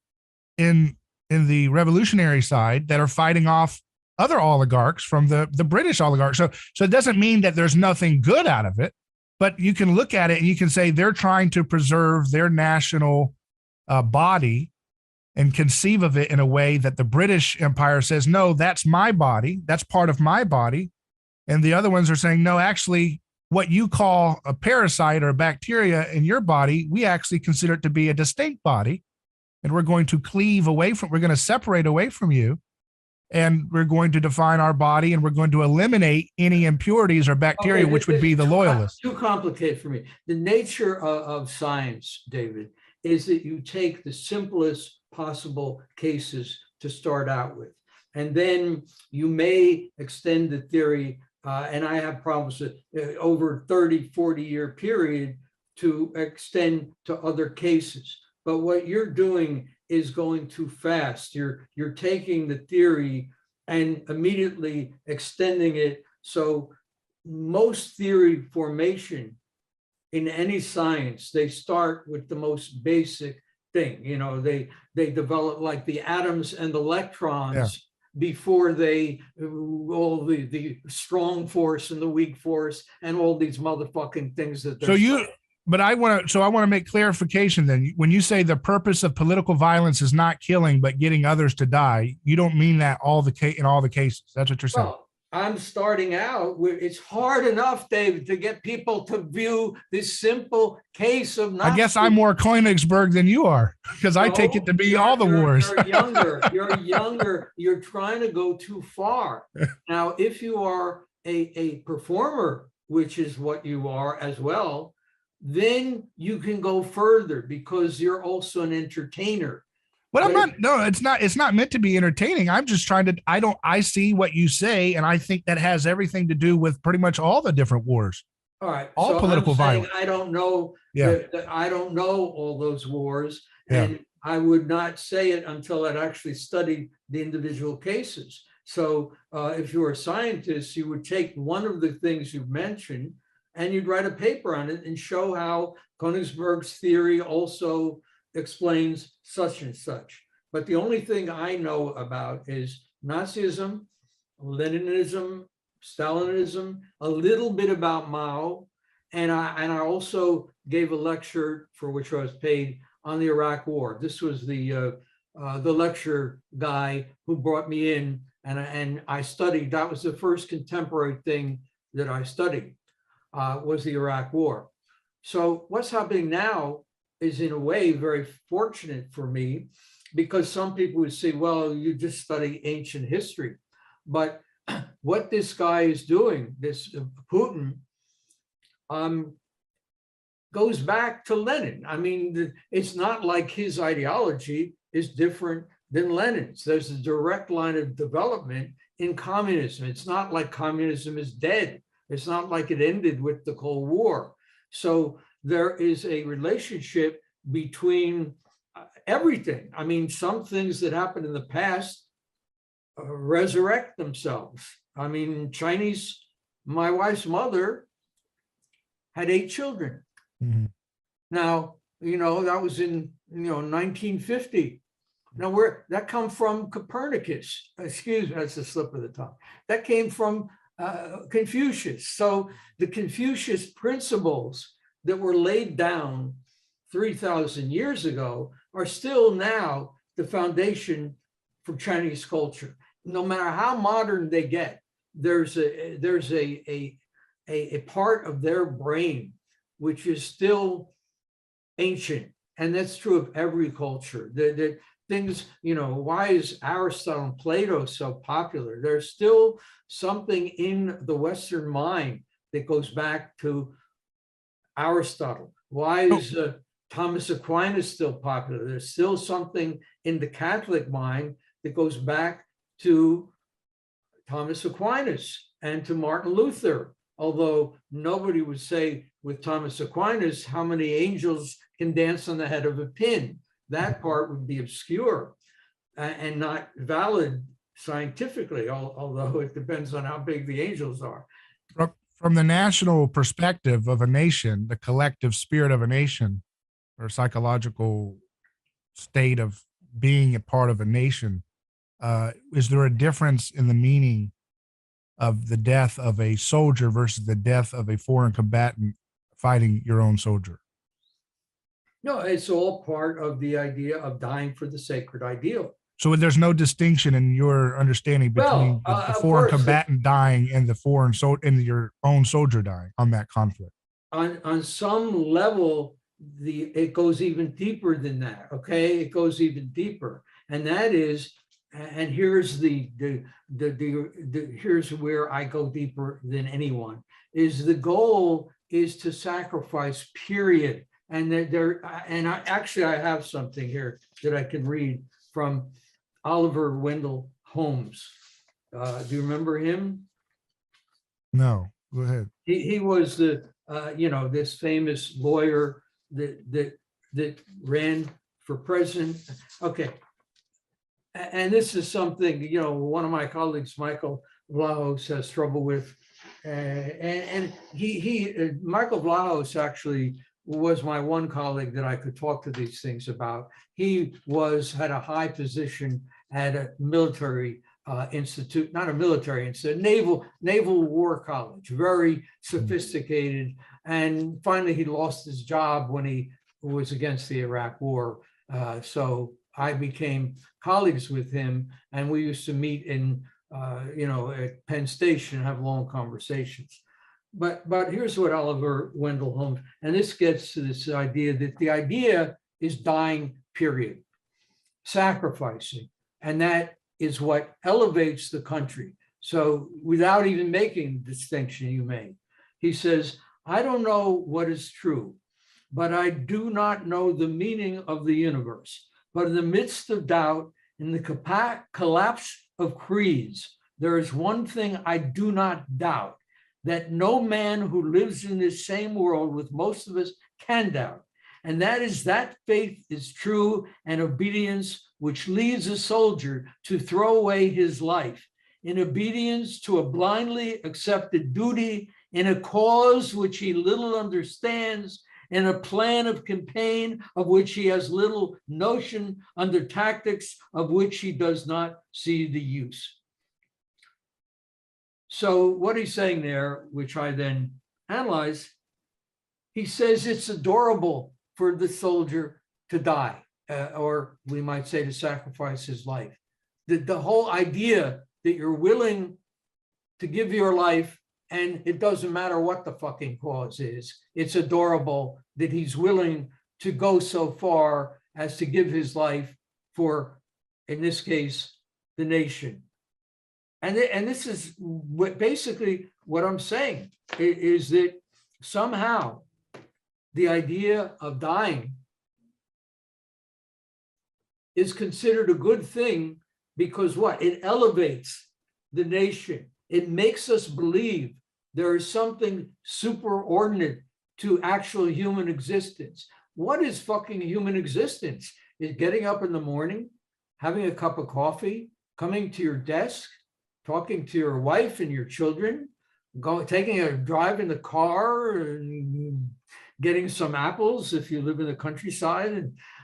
in the revolutionary side that are fighting off other oligarchs from the British oligarchs. So it doesn't mean that there's nothing good out of it, but you can look at it and you can say they're trying to preserve their national body and conceive of it in a way that the British Empire says, no, that's my body. That's part of my body. And the other ones are saying, no, actually, what you call a parasite or a bacteria in your body, we actually consider it to be a distinct body. And we're going to we're going to separate away from you. And we're going to define our body, and we're going to eliminate any impurities or bacteria, which would be the loyalists. Too complicated for me. The nature of science, David, is that you take the simplest possible cases to start out with. And then you may extend the theory, and I have problems with over 30, 40-year period to extend to other cases. But what you're doing is going too fast. You're taking the theory and immediately extending it. So most theory formation in any science, they start with the most basic thing. You know, they develop like the atoms and electrons before they all the strong force and the weak force and all these motherfucking things that they're but I want to make clarification then. When you say the purpose of political violence is not killing but getting others to die, you don't mean that in all the cases. That's what you're saying. Well, I'm starting out with, it's hard enough, David, to get people to view this simple case of not. I guess I'm more Koenigsberg than you are, because I take it to be all the wars. You're younger. You're trying to go too far. Now, if you are a performer, which is what you are as well, then you can go further because you're also an entertainer. But it's not meant to be entertaining. I'm just trying to, I see what you say, and I think that has everything to do with pretty much all the different wars. All right. All so political violence. I don't know. Yeah. I don't know all those wars. Yeah. And I would not say it until I'd actually studied the individual cases. So if you were a scientist, you would take one of the things you've mentioned and you'd write a paper on it and show how Koenigsberg's theory also explains such and such. But the only thing I know about is Nazism, Leninism, Stalinism, a little bit about Mao, and I also gave a lecture for which I was paid on the Iraq War. This was the lecture guy who brought me in, and I studied. That was the first contemporary thing that I studied, was the Iraq War. So what's happening now is in a way very fortunate for me, because some people would say, well, you just study ancient history. But what this guy is doing, this Putin, goes back to Lenin. I mean, it's not like his ideology is different than Lenin's. There's a direct line of development in communism. It's not like communism is dead. It's not like it ended with the Cold War. So there is a relationship between everything. I mean, some things that happened in the past resurrect themselves. I mean, my wife's mother had 8 children. Mm-hmm. Now, that was in, 1950. Now, that come from Copernicus. Excuse me, that's a slip of the tongue. That came from Confucius. So the Confucius principles that were laid down 3,000 years ago are still now the foundation for Chinese culture. No matter how modern they get, there's a part of their brain which is still ancient, and that's true of every culture. The things, why is Aristotle and Plato so popular? There's still something in the Western mind that goes back to Aristotle. Why is Thomas Aquinas still popular? There's still something in the Catholic mind that goes back to Thomas Aquinas and to Martin Luther. Although nobody would say with Thomas Aquinas how many angels can dance on the head of a pin. That part would be obscure and not valid scientifically, although it depends on how big the angels are. From the national perspective of a nation, the collective spirit of a nation, or psychological state of being a part of a nation, is there a difference in the meaning of the death of a soldier versus the death of a foreign combatant fighting your own soldier? No, it's all part of the idea of dying for the sacred ideal. So there's no distinction in your understanding between the foreign combatant dying and the foreign and your own soldier dying on that conflict. On some level, it goes even deeper than that. Okay, it goes even deeper, and that is, and here's here's where I go deeper than anyone. Is the goal is to sacrifice. Period. And I have something here that I can read from Oliver Wendell Holmes. Do you remember him? No, go ahead. He was this famous lawyer that ran for president. Okay. And this is something, one of my colleagues, Michael Vlahos, has trouble with. And Michael Vlahos actually was my one colleague that I could talk to these things about. He had a high position at a military institute, not a military institute, naval war college, very sophisticated. And finally, he lost his job when he was against the Iraq War. So I became colleagues with him, and we used to meet in, at Penn Station and have long conversations. But here's what Oliver Wendell Holmes, and this gets to this idea that the idea is dying, period, sacrificing, and that is what elevates the country. So without even making the distinction you made, he says, I don't know what is true, but I do not know the meaning of the universe. But in the midst of doubt, in the collapse of creeds, there is one thing I do not doubt, that no man who lives in this same world with most of us can doubt. And that is that faith is true and obedience which leads a soldier to throw away his life in obedience to a blindly accepted duty, in a cause which he little understands, in a plan of campaign of which he has little notion, under tactics of which he does not see the use. So what he's saying there, which I then analyze, he says it's adorable for the soldier to die, or we might say to sacrifice his life. The whole idea that you're willing to give your life, and it doesn't matter what the fucking cause is, it's adorable that he's willing to go so far as to give his life for, in this case, the nation. And this is basically what I'm saying, is that somehow the idea of dying is considered a good thing because what? It elevates the nation. It makes us believe there is something superordinate to actual human existence. What is fucking human existence? Is getting up in the morning, having a cup of coffee, coming to your desk, talking to your wife and your children, taking a drive in the car and getting some apples if you live in the countryside,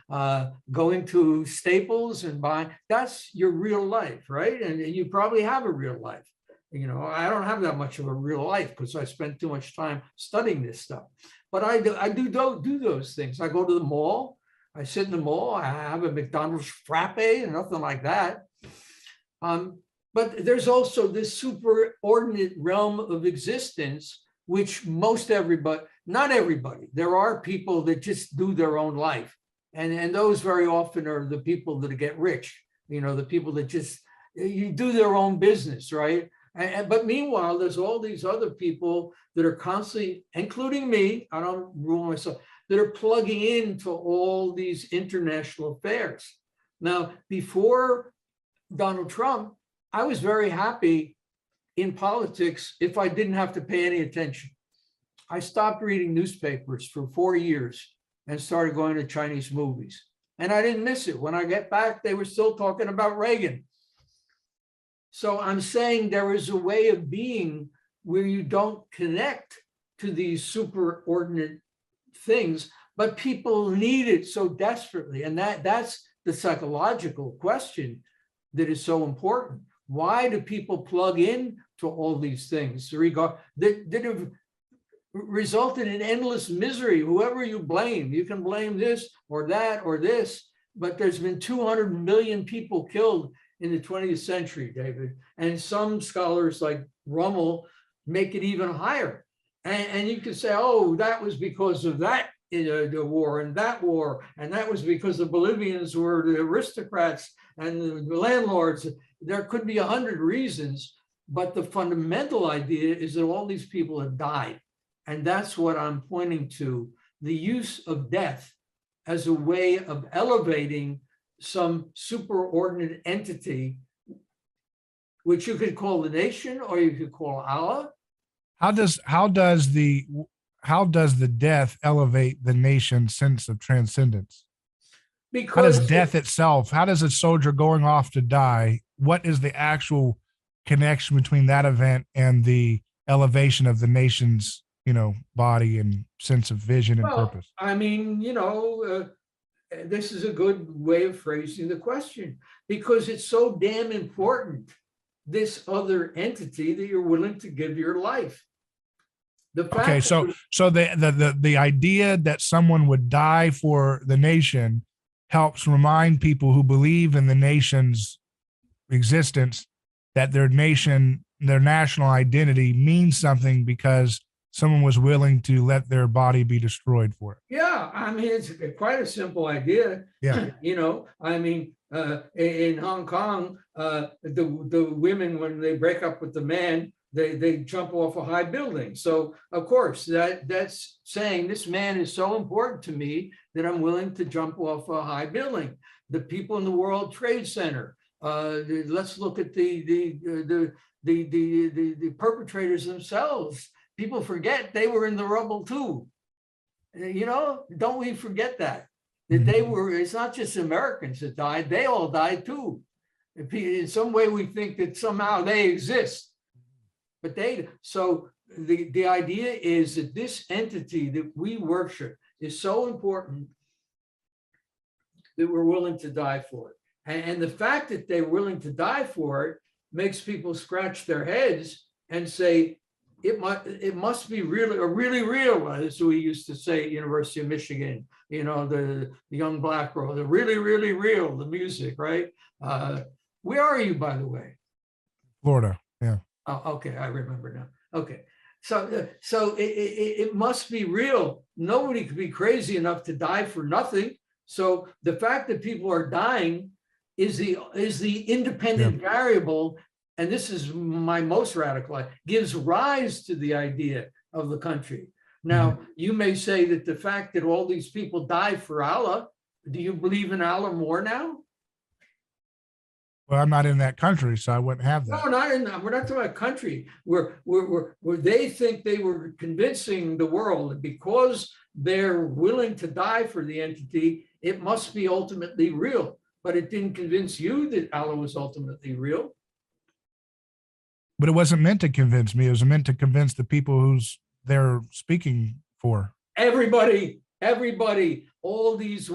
and going to Staples and buying. That's your real life, right? And you probably have a real life. I don't have that much of a real life because I spent too much time studying this stuff. But I do those things. I go to the mall. I sit in the mall. I have a McDonald's frappe and nothing like that. But there's also this superordinate realm of existence, which most everybody, not everybody, there are people that just do their own life. And those very often are the people that get rich, the people that just, you do their own business, right? But meanwhile, there's all these other people that are constantly, including me, I don't rule myself, that are plugging into all these international affairs. Now, before Donald Trump, I was very happy in politics if I didn't have to pay any attention. I stopped reading newspapers for 4 years and started going to Chinese movies. And I didn't miss it. When I get back, they were still talking about Reagan. So I'm saying there is a way of being where you don't connect to these superordinate things, but people need it so desperately. And that's the psychological question that is so important. Why do people plug in to all these things that have resulted in endless misery? Whoever you can blame this or that or this, but there's been 200 million people killed in the 20th century, David. And some scholars like Rummel make it even higher. And you could say, oh, that was because of that the war, and that was because the Bolivians were the aristocrats and the landlords. There could be 100 reasons, but the fundamental idea is that all these people have died. And that's what I'm pointing to the use of death as a way of elevating some superordinate entity, which you could call the nation or you could call Allah. How does the death elevate the nation's sense of transcendence? Because how does death itself, how does a soldier going off to die, what is the actual connection between that event and the elevation of the nation's, body and sense of vision and purpose? I mean, this is a good way of phrasing the question, because it's so damn important, this other entity, that you're willing to give your life. Okay, so the idea that someone would die for the nation helps remind people who believe in the nation's existence that their national identity means something because someone was willing to let their body be destroyed for it. Yeah, I mean, it's quite a simple idea. Yeah. In Hong Kong, the women, when they break up with the man, they jump off a high building. So of course that's saying this man is so important to me that I'm willing to jump off a high building. The people in the World Trade Center. Let's look at the perpetrators themselves. People forget they were in the rubble too. Don't we forget that they were? It's not just Americans that died; they all died too. In some way, we think that somehow they exist. But the idea is that this entity that we worship is so important that we're willing to die for it. And the fact that they're willing to die for it makes people scratch their heads and say, it must be really real, as we used to say at University of Michigan, the young black girl, the really real, the music, right? Where are you, by the way? Florida, yeah. Oh, okay, I remember now. Okay, so it must be real. Nobody could be crazy enough to die for nothing. So the fact that people are dying is the independent variable, and this is my most radical, gives rise to the idea of the country. Now, you may say that the fact that all these people die for Allah, do you believe in Allah more now? Well, I'm not in that country, so I wouldn't have that. No, we're not talking about country. Where they think they were convincing the world that because they're willing to die for the entity, it must be ultimately real. But it didn't convince you that Allah was ultimately real. But it wasn't meant to convince me. It was meant to convince the people who's they're speaking for. Everybody. All these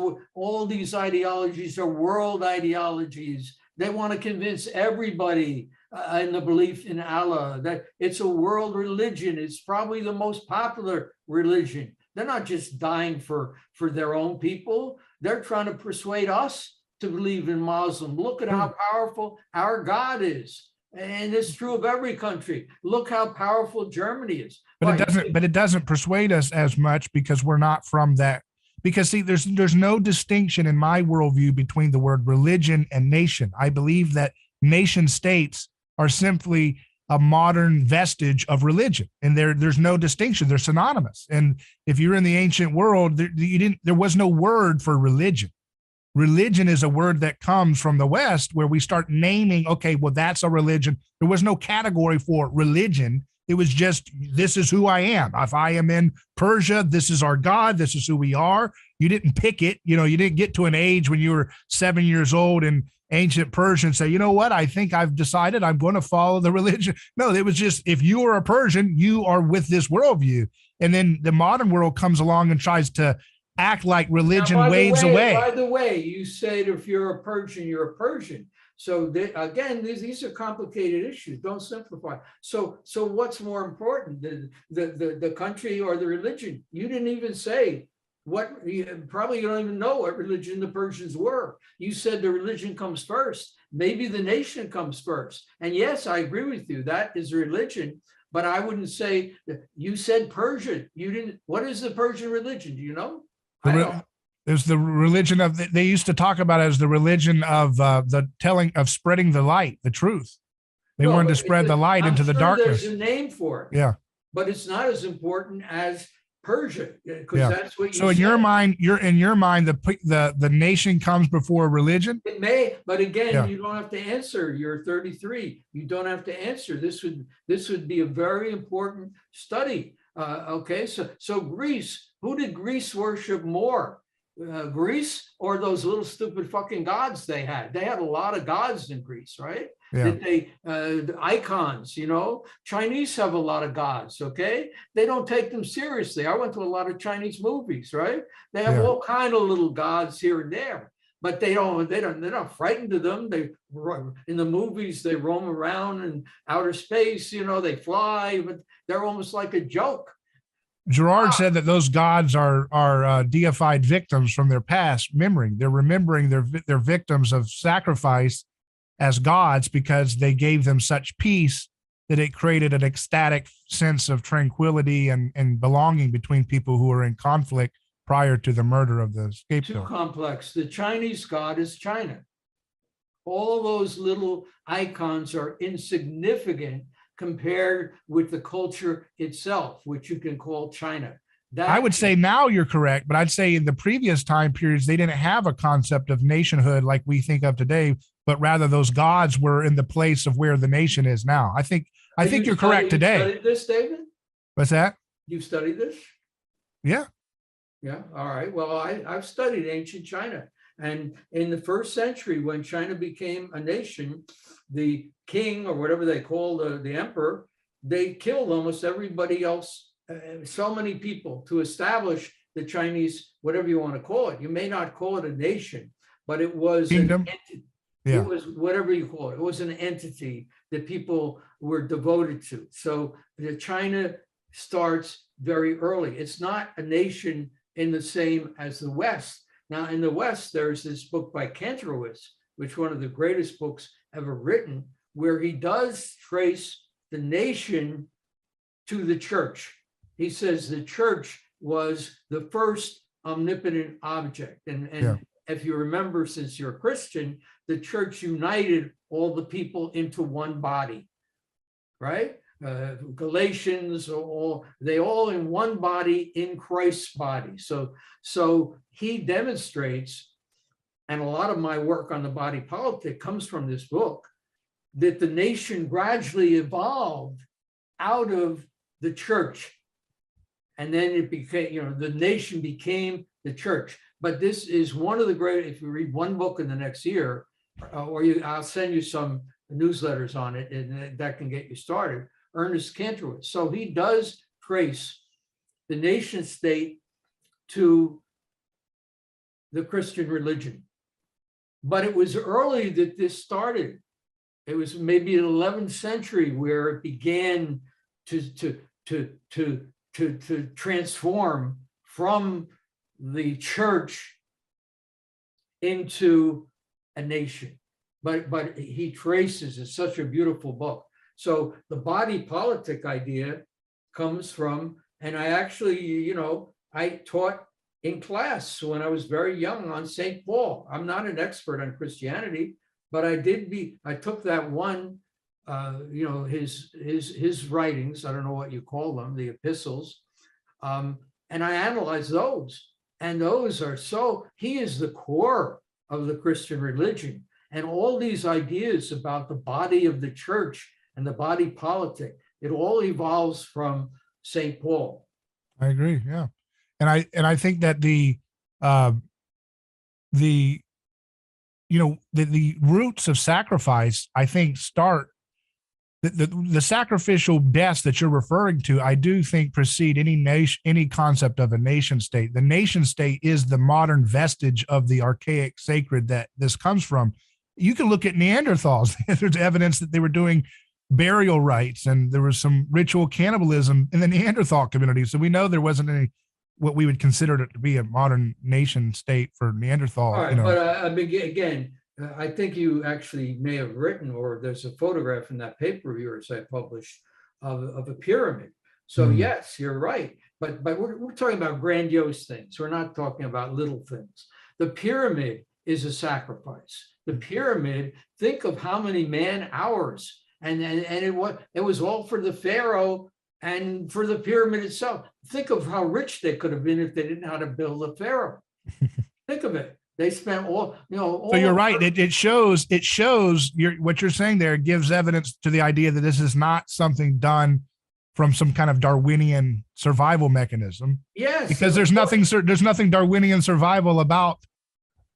ideologies are world ideologies. They want to convince everybody in the belief in Allah that it's a world religion. It's probably the most popular religion. They're not just dying for their own people. They're trying to persuade us to believe in Muslim. Look at how powerful our God is. And it's true of every country. Look how powerful Germany is. But it doesn't persuade us as much because we're not from that. Because see, there's no distinction in my worldview between the word religion and nation. I believe that nation states are simply a modern vestige of religion, and there's no distinction. They're synonymous. And if you're in the ancient world, there was no word for religion. Religion is a word that comes from the West, where we start naming, okay, well, that's a religion. There was no category for religion. It was just, this is who I am. If I am in Persia, this is our God. This is who we are. You didn't pick it. You didn't get to an age when you were 7 years old in ancient Persia and say, you know what? I think I've decided I'm going to follow the religion. No, it was just, if you are a Persian, you are with this worldview. And then the modern world comes along and tries to act like religion wades away. By the way, you said if you're a Persian, you're a Persian. So again, these are complicated issues. Don't simplify. So what's more important, the country or the religion? You didn't even say what. Probably you don't even know what religion the Persians were. You said the religion comes first. Maybe the nation comes first. And yes, I agree with you. That is religion. But I wouldn't say that. You said Persia. You didn't. What is the Persian religion? Do you know? There's the religion of, they used to talk about it as the religion of spreading the light, the truth. They wanted to spread the light into the darkness. There's a name for it. Yeah. But it's not as important as Persia, because Yeah. that's what you So in said. your mind, the nation comes before religion. It may, but again, Yeah. you don't have to answer. You're 33. You don't have to answer. This would be a very important study. Okay, so Greece. Who did Greece worship more? Greece or those little stupid fucking gods they had? They had a lot of gods in Greece, right? Yeah. That they icons, you know. Chinese have a lot of gods. Okay, they don't take them seriously. I went to a lot of Chinese movies, right? They have Yeah. all kind of little gods here and there, but they're not frightened of them. They, in the movies, they roam around in outer space, you know, they fly, but they're almost like a joke. Gerard said that those gods are deified victims from their past memory. They're remembering their victims of sacrifice as gods because they gave them such peace that it created an ecstatic sense of tranquility and belonging between people who were in conflict prior to the murder of the Too scapegoat. complex. The Chinese god is China. All those little icons are insignificant compared with the culture itself, which you can call China. I would say now you're correct, but I'd say in the previous time periods, they didn't have a concept of nationhood like we think of today, but rather those gods were in the place of where the nation is now. I think you're correct today. You studied this, David? What's that? You studied this? Yeah. Yeah. All right. Well, I've studied ancient China. And in the first century, when China became a nation, the king or whatever they call the emperor, they killed almost everybody else, so many people to establish the Chinese, whatever you want to call it. You may not call it a nation, but it was Kingdom. an entity. Yeah. It was whatever you call it. It was an entity that people were devoted to. So the China starts very early. It's not a nation in the same as the West. Now, in the West, there's this book by Kantorowicz, which is one of the greatest books ever written, where he does trace the nation to the church. He says the church was the first omnipotent object. And if you remember, since you're a Christian, the church united all the people into one body, right? Galatians, they all in one body in Christ's body. So he demonstrates, and a lot of my work on the body politic comes from this book, that the nation gradually evolved out of the church. And then it became, the nation became the church. But this is one of the great, if you read one book in the next year, I'll send you some newsletters on it, and that can get you started. Ernest Kantorowicz. So he does trace the nation state to the Christian religion. But it was early that this started. It was maybe in the 11th century where it began to transform from the church into a nation. But he traces, it's such a beautiful book. So the body politic idea comes from, and I actually, I taught in class when I was very young on St. Paul. I'm not an expert on Christianity, but I took that one, his writings, I don't know what you call them, the epistles, and I analyzed those. And those are he is the core of the Christian religion. And all these ideas about the body of the church and the body politic, it all evolves from St. Paul. I agree. Yeah. And I think that the roots of sacrifice, I think, start the sacrificial deaths that you're referring to, I do think precede any concept of a nation state. The nation state is the modern vestige of the archaic sacred that this comes from. You can look at Neanderthals. There's evidence that they were doing burial rites, and there was some ritual cannibalism in the Neanderthal community. So we know there wasn't any what we would consider to be a modern nation state for Neanderthal. All right, but again, I think you actually may have written, or there's a photograph in that paper of yours I published of a pyramid. So yes, you're right. But we're talking about grandiose things. We're not talking about little things. The pyramid is a sacrifice. The pyramid, think of how many man hours, and it was all for the pharaoh And for the pyramid itself, think of how rich they could have been if they didn't know how to build a pharaoh. Think of it. They spent all, so you're right. It shows what you're saying there gives evidence to the idea that this is not something done from some kind of Darwinian survival mechanism. Yes. Because there's nothing Darwinian survival about,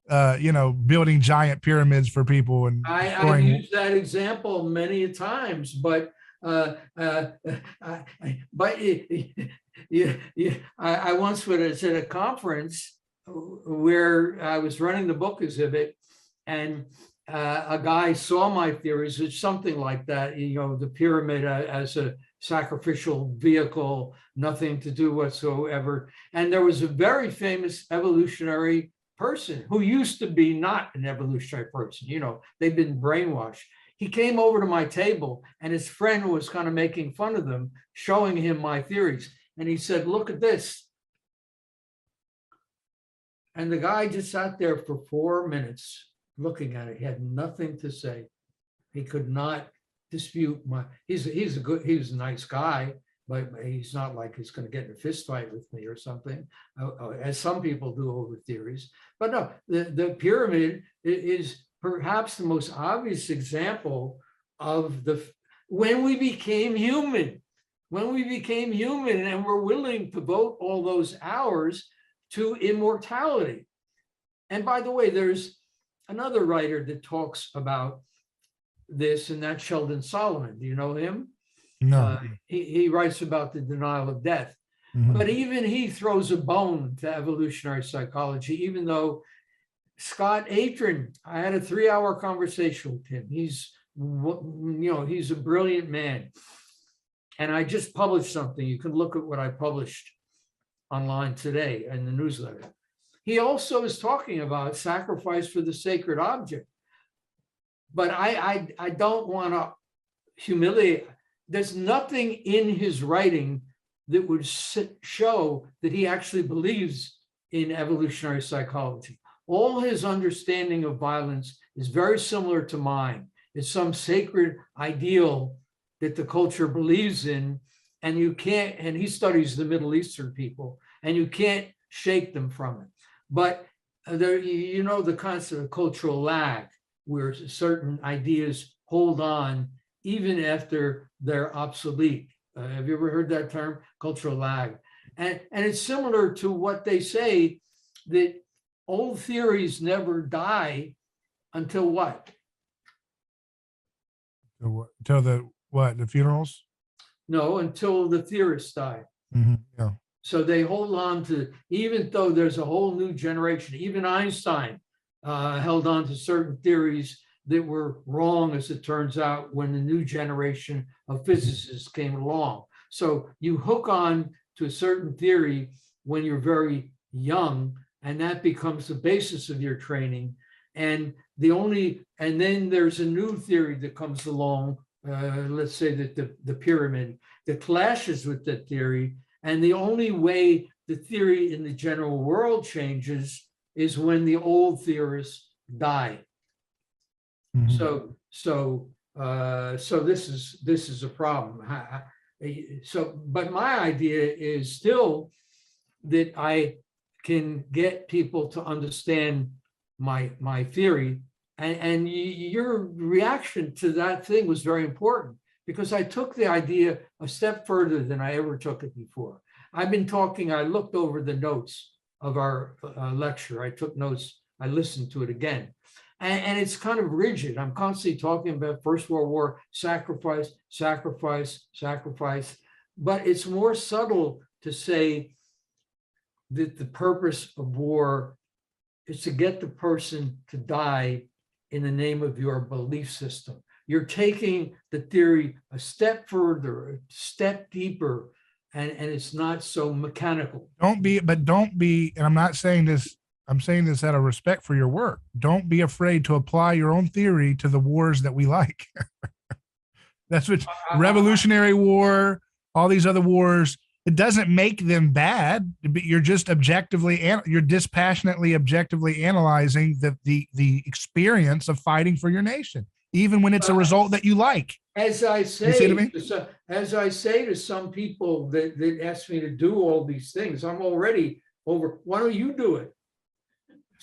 building giant pyramids for people. And I've used that example many times, but I once was at a conference where I was running the book exhibit, and a guy saw my theories. It's something like that, the pyramid as a sacrificial vehicle, nothing to do whatsoever. And there was a very famous evolutionary person who used to be not an evolutionary person. They've been brainwashed. He came over to my table, and his friend was kind of making fun of them, showing him my theories. And he said, "Look at this." And the guy just sat there for 4 minutes looking at it. He had nothing to say. He could not dispute he's a nice guy, but he's not like he's going to get in a fist fight with me or something, as some people do over theories. But no, the pyramid is perhaps the most obvious example of when we became human and were willing to devote all those hours to immortality. And by the way, there's another writer that talks about this, and that's Sheldon Solomon. Do you know him? No. He writes about the denial of death. Mm-hmm. But even he throws a bone to evolutionary psychology, even though Scott Atran, I had a 3-hour conversation with him. He's a brilliant man. And I just published something. You can look at what I published online today in the newsletter. He also is talking about sacrifice for the sacred object. But I don't want to humiliate. There's nothing in his writing that would show that he actually believes in evolutionary psychology. All his understanding of violence is very similar to mine. It's some sacred ideal that the culture believes in, and you can't, and he studies the Middle Eastern people, and you can't shake them from it. But there, the concept of cultural lag, where certain ideas hold on even after they're obsolete. Have you ever heard that term, cultural lag? And it's similar to what they say, that old theories never die until what? Until the funerals? No, until the theorists die. Mm-hmm. Yeah. So they hold on to, even though there's a whole new generation, even Einstein held on to certain theories that were wrong, as it turns out, when the new generation of physicists came along. So you hook on to a certain theory when you're very young, and that becomes the basis of your training. And then there's a new theory that comes along, let's say that the pyramid, that clashes with that theory. And the only way the theory in the general world changes is when the old theorists die. Mm-hmm. So this is a problem. But my idea is still that I can get people to understand my theory, and your reaction to that thing was very important, because I took the idea a step further than I ever took it before. I looked over the notes of our lecture. I took notes, I listened to it again. And it's kind of rigid. I'm constantly talking about First World War, sacrifice, sacrifice, sacrifice. But it's more subtle to say that the purpose of war is to get the person to die in the name of your belief system. You're taking the theory a step further, a step deeper, and it's not so mechanical. Don't be, and I'm not saying this, I'm saying this out of respect for your work. Don't be afraid to apply your own theory to the wars that we like. That's what Revolutionary War, all these other wars, it doesn't make them bad. You're just you're dispassionately, objectively analyzing the experience of fighting for your nation, even when it's a result that you like. As I You see what I say, mean? as I say to some people that ask me to do all these things, I'm already over. Why don't you do it?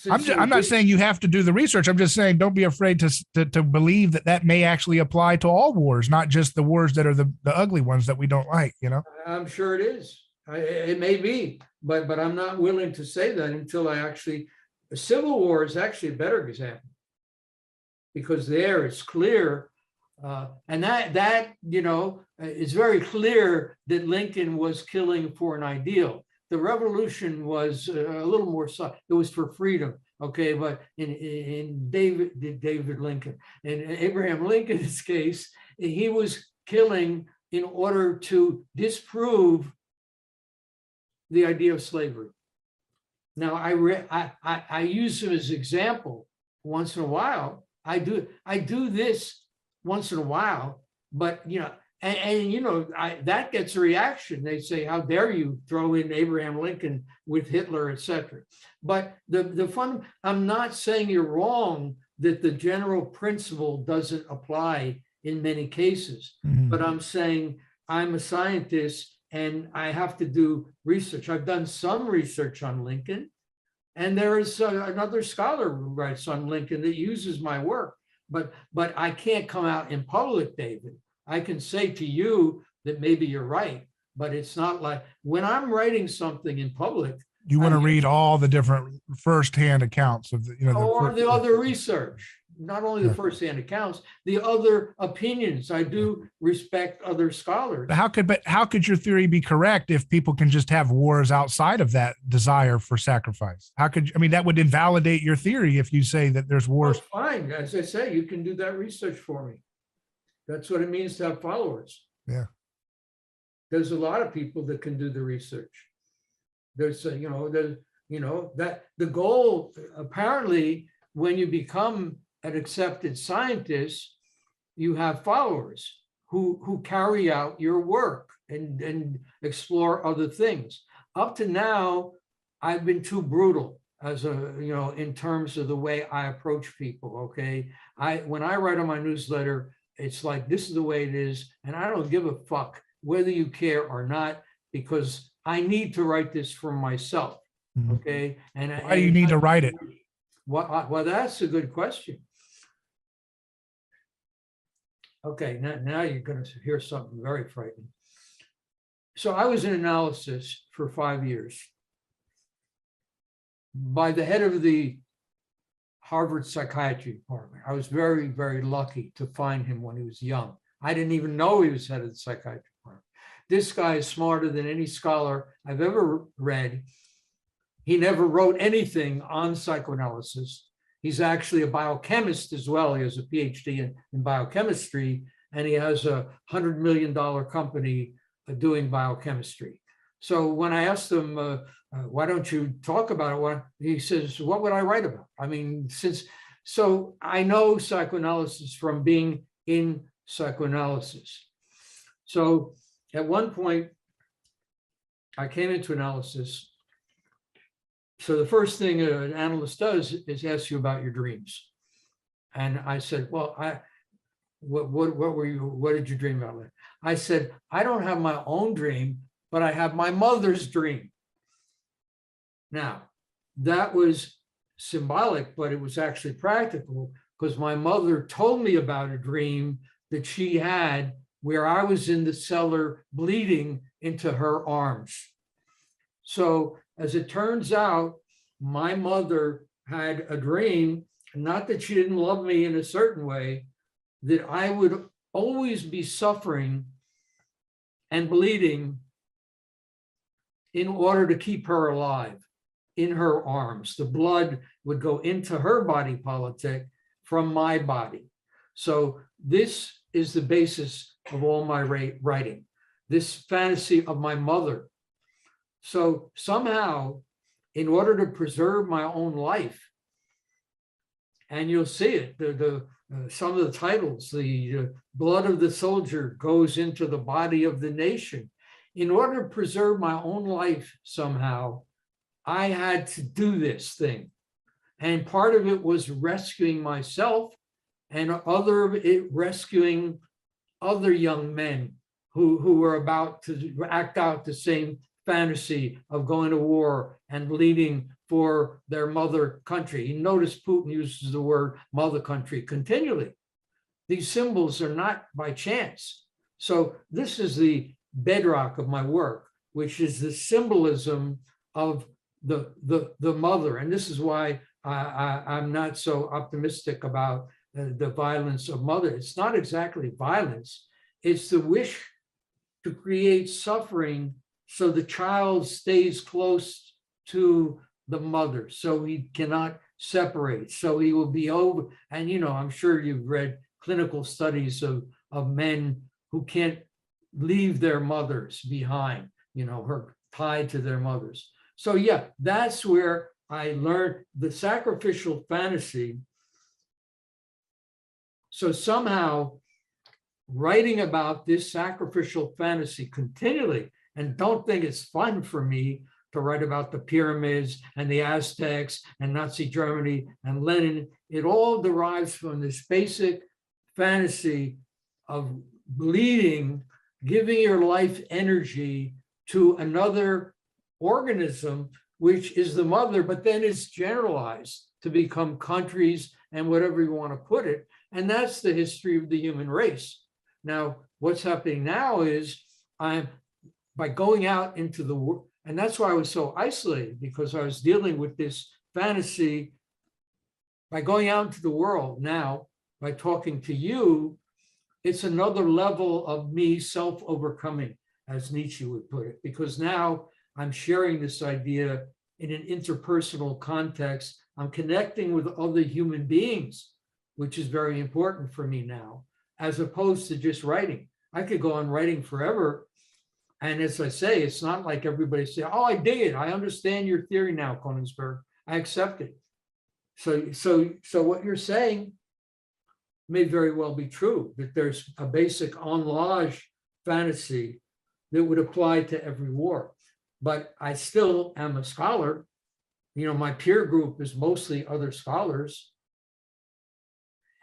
I'm not saying you have to do the research. I'm just saying don't be afraid to believe that may actually apply to all wars, not just the wars that are the ugly ones that we don't like, you know? I'm sure it is. It may be, but I'm not willing to say that until I actually. The Civil War is actually a better example because there it's clear, and that it's very clear that Lincoln was killing for an ideal. The revolution was a little more. It was for freedom, okay. But in David Lincoln, in Abraham Lincoln's case, he was killing in order to disprove the idea of slavery. Now, I use him as an example once in a while. I do this once in a while, but that gets a reaction. They say, "How dare you throw in Abraham Lincoln with Hitler, etc." But the fun. I'm not saying you're wrong that the general principle doesn't apply in many cases, but I'm saying I'm a scientist and I have to do research. I've done some research on Lincoln, and there is another scholar who writes on Lincoln that uses my work, but I can't come out in public, David. I can say to you that maybe you're right, but it's not like when I'm writing something in public. You want to read all the different firsthand accounts of the other research, not only the firsthand accounts, the other opinions. I do respect other scholars. But how could your theory be correct if people can just have wars outside of that desire for sacrifice? That would invalidate your theory if you say that there's wars. Well, fine. As I say, you can do that research for me. That's what it means to have followers. Yeah. There's a lot of people that can do the research. There's, that the goal, apparently, when you become an accepted scientist, you have followers who carry out your work and explore other things. Up to now, I've been too brutal in terms of the way I approach people. Okay. When I write on my newsletter, it's like, this is the way it is. And I don't give a fuck whether you care or not, because I need to write this for myself. Okay. And why do you need to write it? Well, that's a good question. Okay. Now you're going to hear something very frightening. So I was in analysis for 5 years by the head of the Harvard psychiatry department. I was very, very lucky to find him when he was young. I didn't even know he was head of the psychiatry department. This guy is smarter than any scholar I've ever read. He never wrote anything on psychoanalysis. He's actually a biochemist as well. He has a PhD in biochemistry, and he has a $100 million company doing biochemistry. So when I asked him, why don't you talk about it? He says, what would I write about? So I know psychoanalysis from being in psychoanalysis. So at one point, I came into analysis. So the first thing an analyst does is ask you about your dreams. And I said, well, what did you dream about? I said, I don't have my own dream, but I have my mother's dream. Now, that was symbolic, but it was actually practical, because my mother told me about a dream that she had where I was in the cellar bleeding into her arms. So as it turns out, my mother had a dream, not that she didn't love me in a certain way, that I would always be suffering and bleeding in order to keep her alive in her arms. The blood would go into her body politic from my body. So this is the basis of all my writing, this fantasy of my mother. So somehow, in order to preserve my own life, and you'll see it, some of the titles, the blood of the soldier goes into the body of the nation. In order to preserve my own life somehow, I had to do this thing. And part of it was rescuing myself, and other of it rescuing other young men who were about to act out the same fantasy of going to war and leading for their mother country. You notice Putin uses the word mother country continually. These symbols are not by chance. So this is the bedrock of my work, which is the symbolism of the mother. And this is why I'm not so optimistic about the violence of mother. It's not exactly violence. It's the wish to create suffering so the child stays close to the mother, so he cannot separate, so he will be over. And, you know, I'm sure you've read clinical studies of men who can't leave their mothers behind, you know, her tied to their mothers. So yeah, that's where I learned the sacrificial fantasy. So somehow writing about this sacrificial fantasy continually, and don't think it's fun for me to write about the pyramids and the Aztecs and Nazi Germany and Lenin. It all derives from this basic fantasy of bleeding, giving your life energy to another organism, which is the mother, but then it's generalized to become countries and whatever you want to put it. And that's the history of the human race. Now, what's happening now is by going out into the world, and that's why I was so isolated, because I was dealing with this fantasy. By going out into the world now, by talking to you, it's another level of me self-overcoming, as Nietzsche would put it, because now I'm sharing this idea in an interpersonal context. I'm connecting with other human beings, which is very important for me now, as opposed to just writing. I could go on writing forever. And as I say, it's not like everybody say, oh, I dig it. I understand your theory now, Koenigsberg. I accept it. So what you're saying may very well be true, that there's a basic en large fantasy that would apply to every war. But I still am a scholar. You know, my peer group is mostly other scholars.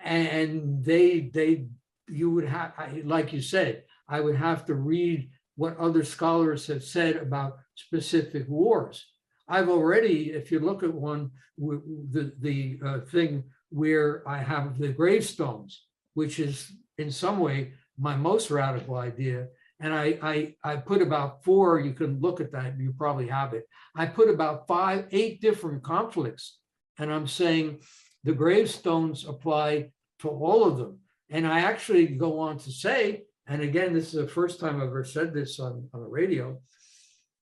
And you would have, like you said, I would have to read what other scholars have said about specific wars. I've already, if you look at one, the thing where I have the gravestones, which is in some way my most radical idea. And I put about 4, you can look at that, you probably have it. I put about 5, 8 different conflicts. And I'm saying the gravestones apply to all of them. And I actually go on to say, and again, this is the first time I've ever said this on the radio,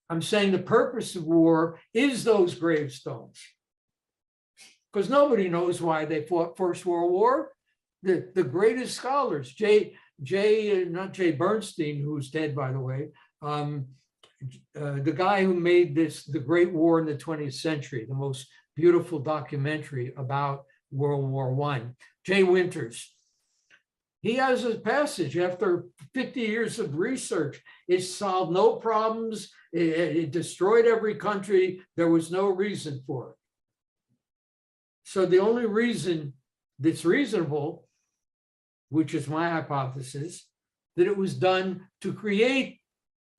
I'm saying the purpose of war is those gravestones. Because nobody knows why they fought First World War. The greatest scholars, not Jay Bernstein, who's dead, by the way, the guy who made the Great War in the 20th Century, the most beautiful documentary about World War I, Jay Winters. He has a passage after 50 years of research. It solved no problems. It destroyed every country. There was no reason for it. So the only reason that's reasonable, which is my hypothesis, that it was done to create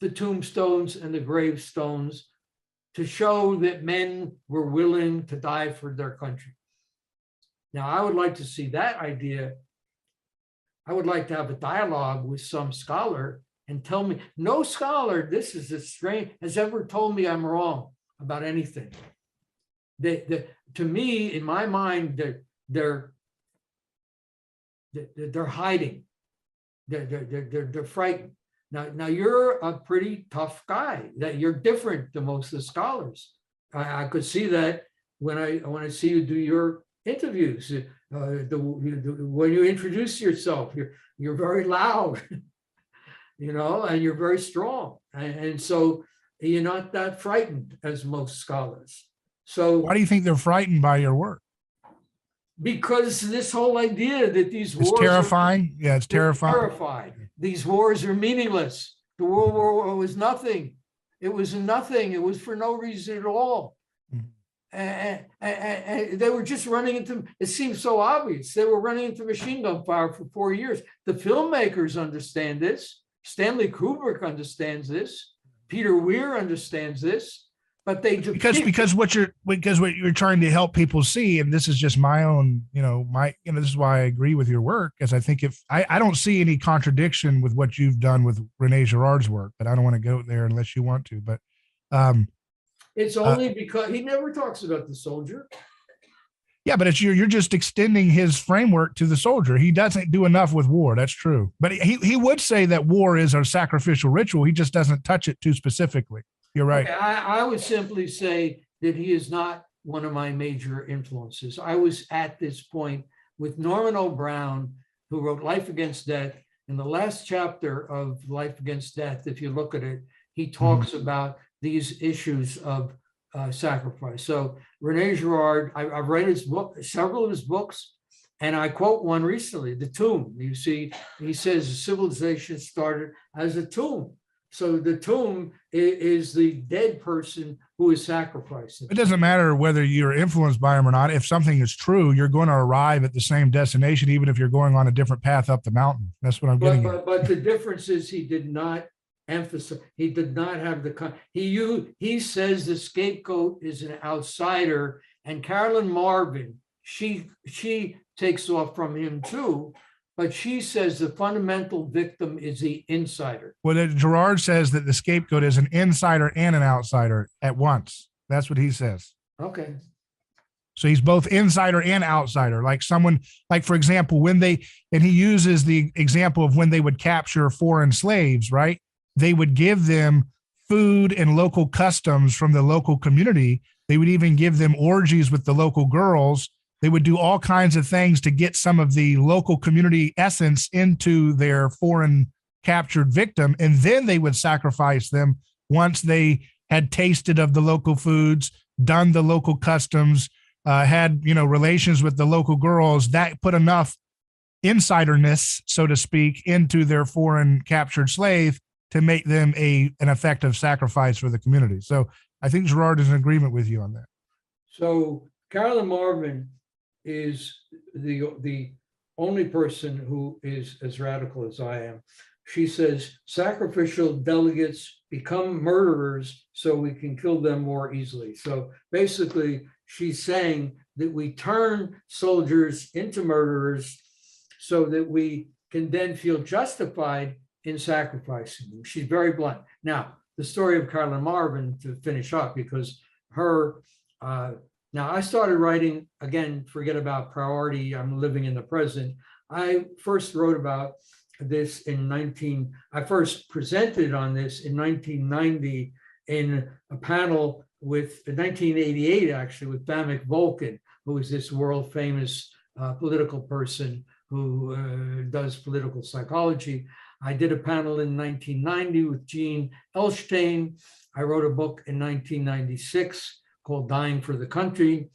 the tombstones and the gravestones to show that men were willing to die for their country. Now, I would like to see that idea. I would like to have a dialogue with some scholar and tell me, no scholar, this is a strange, has ever told me I'm wrong about anything. To me, in my mind, they're hiding. They're frightened. Now you're a pretty tough guy. That you're different than most of the scholars. I could see that when I see you do your interviews. When you introduce yourself, you're very loud, you know, and you're very strong, and so you're not that frightened as most scholars. So why do you think they're frightened by your work? Because this whole idea that these wars are terrifying. Yeah, it's terrifying. Terrified. These wars are meaningless. The World War was nothing. It was nothing. It was for no reason at all. and they were just running into, it seems so obvious. They were running into machine gun fire for 4 years. The filmmakers understand this. Stanley Kubrick understands this. Peter Weir understands this, but they do because what you're trying to help people see, and this is just my own, this is why I agree with your work, because I think if I don't see any contradiction with what you've done with Rene Girard's work, but I don't want to go there unless you want to, but it's only because he never talks about the soldier. Yeah, but it's you're just extending his framework to the soldier. He doesn't do enough with war. That's true. But he would say that war is a sacrificial ritual. He just doesn't touch it too specifically. You're right. Okay, I would simply say that he is not one of my major influences. I was at this point with Norman O'Brown, who wrote Life Against Death. In the last chapter of Life Against Death, if you look at it, he talks about these issues of sacrifice. So Rene Girard, I've read his book, several of his books, and I quote one recently, The Tomb. You see, he says civilization started as a tomb. So the tomb is the dead person who is sacrificed. It doesn't matter whether you're influenced by him or not. If something is true, you're going to arrive at the same destination, even if you're going on a different path up the mountain. That's what I'm getting at. But the difference is he did not emphasize, he did not have he says the scapegoat is an outsider, and Carolyn Marvin, she takes off from him too, but she says the fundamental victim is the insider. Well, Girard says that the scapegoat is an insider and an outsider at once. That's what he says. Okay. So he's both insider and outsider, like someone, like, for example, and he uses the example of when they would capture foreign slaves, right? They would give them food and local customs from the local community. They would even give them orgies with the local girls. They would do all kinds of things to get some of the local community essence into their foreign captured victim. And then they would sacrifice them once they had tasted of the local foods, done the local customs, had, relations with the local girls. That put enough insiderness, so to speak, into their foreign captured slave to make them an effective sacrifice for the community. So I think Girard is in agreement with you on that. So Carolyn Marvin is the only person who is as radical as I am. She says sacrificial delegates become murderers so we can kill them more easily. So basically, she's saying that we turn soldiers into murderers so that we can then feel justified in sacrificing them. She's very blunt. Now, the story of Carolyn Marvin, to finish up, because her, now I started writing, again, forget about priority, I'm living in the present. I first wrote about this I first presented on this in 1990 in a panel with, in 1988 actually, with Bamik Volkin, who is this world famous political person who does political psychology. I did a panel in 1990 with Gene Elshtain. I wrote a book in 1996 called Dying for the Country.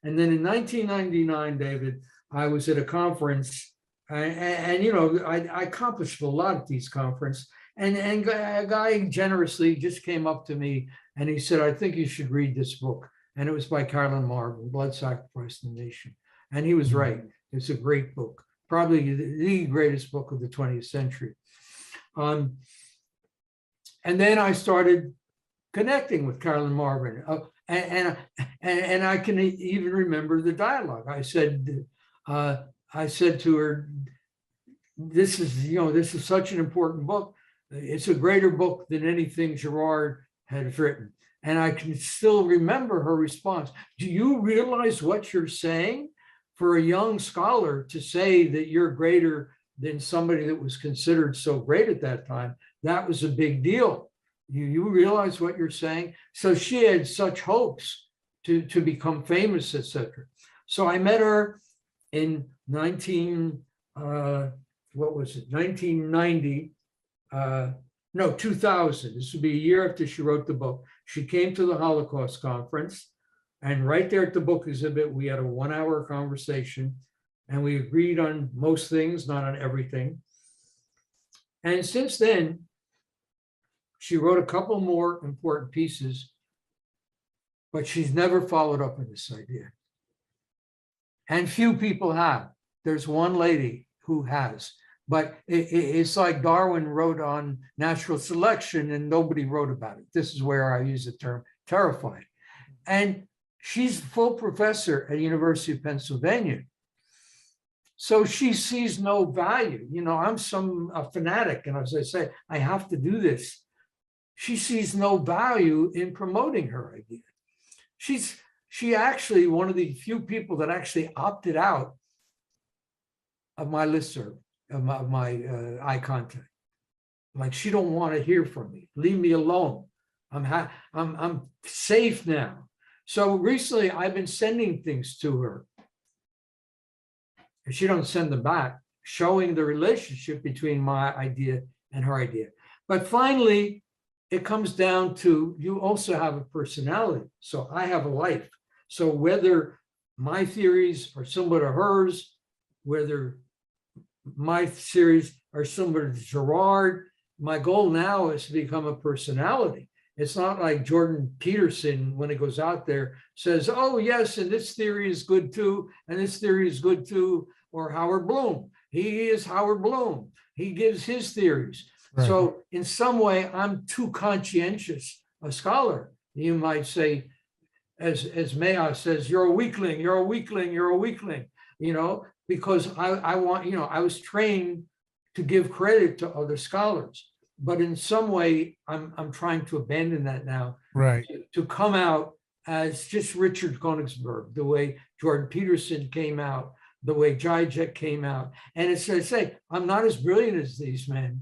And then in 1999, David, I was at a conference, and I accomplished a lot at these conferences. And a guy generously just came up to me and he said, I think you should read this book. And it was by Carolyn Marvin, Blood, Sacrifice, and the Nation. And he was right. It's a great book, probably the greatest book of the 20th century. And then I started connecting with Carolyn Marvin, and I can even remember the dialogue. I said to her, "This is such an important book. It's a greater book than anything Girard had written." And I can still remember her response. Do you realize what you're saying? For a young scholar to say that you're greater than somebody that was considered so great at that time, that was a big deal. You realize what you're saying? So she had such hopes to become famous, etc. So I met her in 1990, 2000. This would be a year after she wrote the book. She came to the Holocaust conference, and right there at the book exhibit, we had a 1-hour conversation, and we agreed on most things, not on everything. And since then, she wrote a couple more important pieces. but she's never followed up on this idea. And few people have. There's one lady who has, but it's like Darwin wrote on natural selection and nobody wrote about it. This is where I use the term terrified. And she's a full professor at the University of Pennsylvania. So she sees no value. You know, I'm a fanatic, and as I say, I have to do this. She sees no value in promoting her idea. She actually one of the few people that actually opted out of my listserv, of my eye contact. Like, she don't want to hear from me. Leave me alone. I'm safe now. So recently I've been sending things to her. And she don't send them back, showing the relationship between my idea and her idea. But finally, it comes down to, you also have a personality. So I have a life. So whether my theories are similar to hers, whether my theories are similar to Gerard, my goal now is to become a personality. It's not like Jordan Peterson, when he goes out there, says, oh, yes, and this theory is good too, and this theory is good too, or Howard Bloom. He is Howard Bloom. He gives his theories. Right. So in some way, I'm too conscientious a scholar. You might say, as Mayos says, you're a weakling, you're a weakling, you're a weakling, you know, because I want, you know, I was trained to give credit to other scholars. But in some way, I'm trying to abandon that now, right? To come out as just Richard Koenigsberg, the way Jordan Peterson came out, the way Zizek came out. And it's to say, I'm not as brilliant as these men,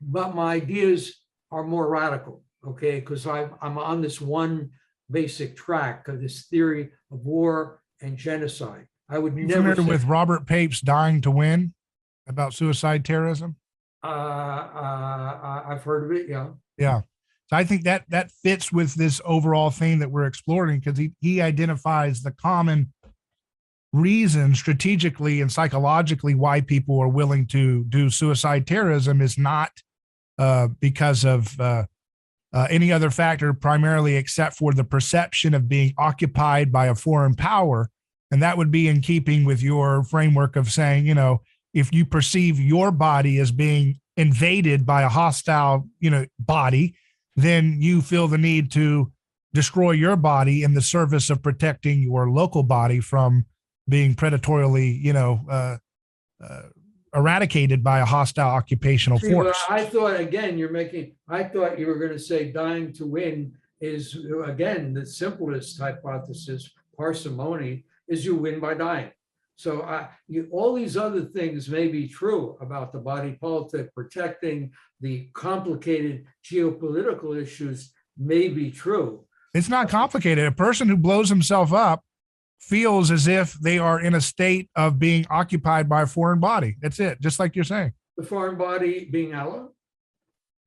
but my ideas are more radical, okay? Because I'm on this one basic track of this theory of war and genocide. I would never. Familiar with Robert Pape's Dying to Win about suicide terrorism? I've heard of it. Yeah. Yeah. So I think that fits with this overall theme that we're exploring, because he identifies the common reason strategically and psychologically why people are willing to do suicide terrorism is not because of any other factor primarily, except for the perception of being occupied by a foreign power. And that would be in keeping with your framework of saying, you know, if you perceive your body as being invaded by a hostile, you know, body, then you feel the need to destroy your body in the service of protecting your local body from being predatorily, you know, eradicated by a hostile occupational force. I thought, again, I thought you were going to say dying to win is, again, the simplest hypothesis, parsimony, is you win by dying. So all these other things may be true about the body politic, protecting the complicated geopolitical issues may be true. It's not complicated. A person who blows himself up feels as if they are in a state of being occupied by a foreign body. That's it, just like you're saying. The foreign body being Allah?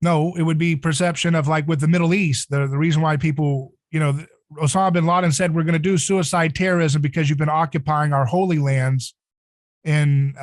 No, it would be perception of, like with the Middle East, the reason why people, you know, Osama bin Laden said, we're going to do suicide terrorism because you've been occupying our holy lands, and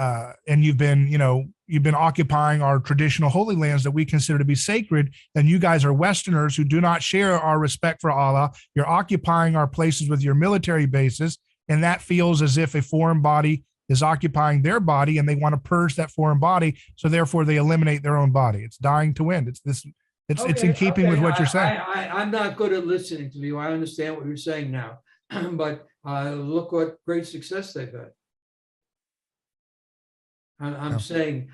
you've been occupying our traditional holy lands that we consider to be sacred. And you guys are Westerners who do not share our respect for Allah. You're occupying our places with your military bases, and that feels as if a foreign body is occupying their body, and they want to purge that foreign body. So therefore, they eliminate their own body. It's dying to win. It's this. It's in keeping with what you're saying. I'm not good at listening to you. I understand what you're saying now, but look what great success they've had. I'm saying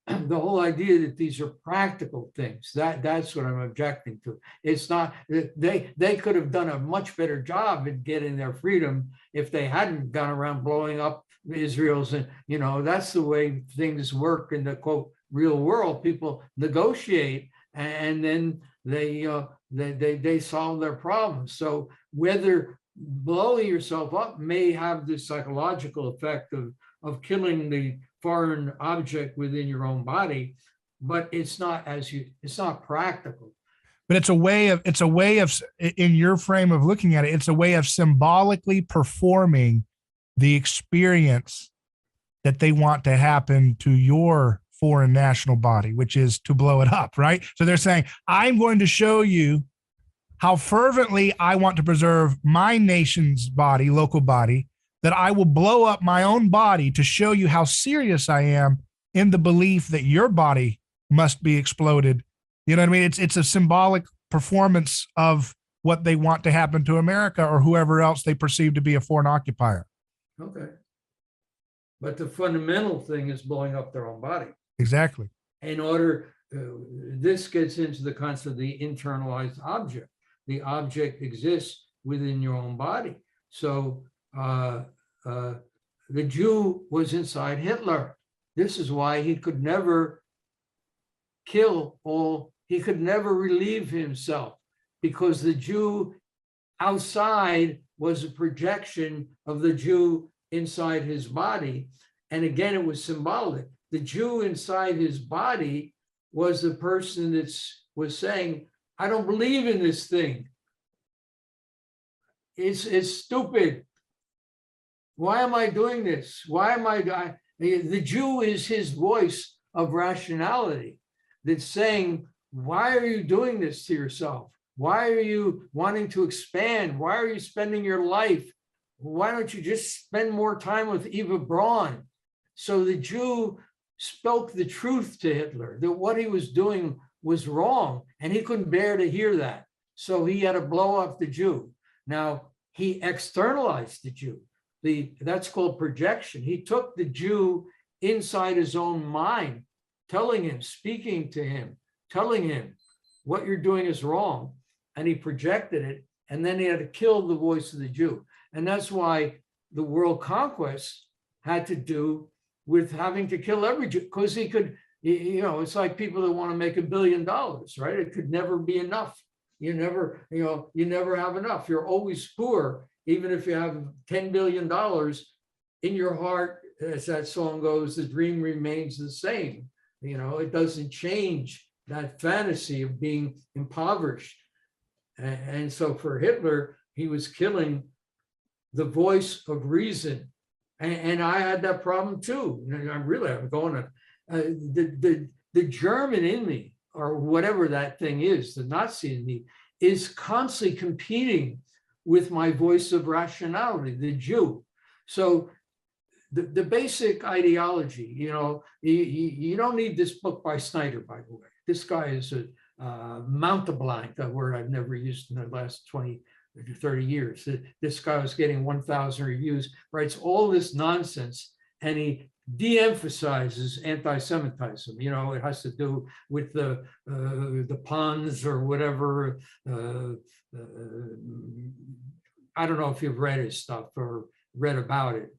the whole idea that these are practical things. That's what I'm objecting to. It's not. They could have done a much better job in getting their freedom if they hadn't gone around blowing up Israel's. And you know, that's the way things work in the quote real world. People negotiate, and then they solve their problems. So whether blowing yourself up may have the psychological effect of killing the foreign object within your own body, but it's not practical. But it's a way of, in your frame of looking at it, it's a way of symbolically performing the experience that they want to happen to your foreign national body, which is to blow it up, right? So they're saying, I'm going to show you how fervently I want to preserve my nation's body, local body, that I will blow up my own body to show you how serious I am in the belief that your body must be exploded. You know what I mean? It's a symbolic performance of what they want to happen to America or whoever else they perceive to be a foreign occupier. Okay. But the fundamental thing is blowing up their own body. Exactly. In order, this gets into the concept of the internalized object. The object exists within your own body. So the Jew was inside Hitler. This is why he could never he could never relieve himself, because the Jew outside was a projection of the Jew inside his body. And again, it was symbolic. The Jew inside his body was the person that was saying, I don't believe in this thing. It's stupid. Why am I doing this? Why am the Jew is his voice of rationality that's saying, why are you doing this to yourself? Why are you wanting to expand? Why are you spending your life? Why don't you just spend more time with Eva Braun? So the Jew spoke the truth to Hitler, that what he was doing was wrong, and he couldn't bear to hear that. So he had to blow up the Jew. Now, he externalized the Jew. That's called projection. He took the Jew inside his own mind, telling him, speaking to him, telling him what you're doing is wrong. And he projected it. And then he had to kill the voice of the Jew. And that's why the world conquest had to do with having to kill every Jew, because he could, it's like people that want to make $1 billion, right? It could never be enough. You never have enough. You're always poor, even if you have $10 billion in your heart. As that song goes, the dream remains the same. It doesn't change, that fantasy of being impoverished. And so for Hitler, he was killing the voice of reason. And I had that problem too. I'm going to, the German in me, or whatever that thing is, the Nazi in me, is constantly competing with my voice of rationality, the Jew. So the basic ideology, you don't need this book by Snyder, by the way. This guy is a Mountebank, a word I've never used in the last 20 or 30 years. This guy was getting 1,000 reviews, writes all this nonsense, and he de-emphasizes anti-Semitism. It has to do with the Pons or whatever. I don't know if you've read his stuff or read about it.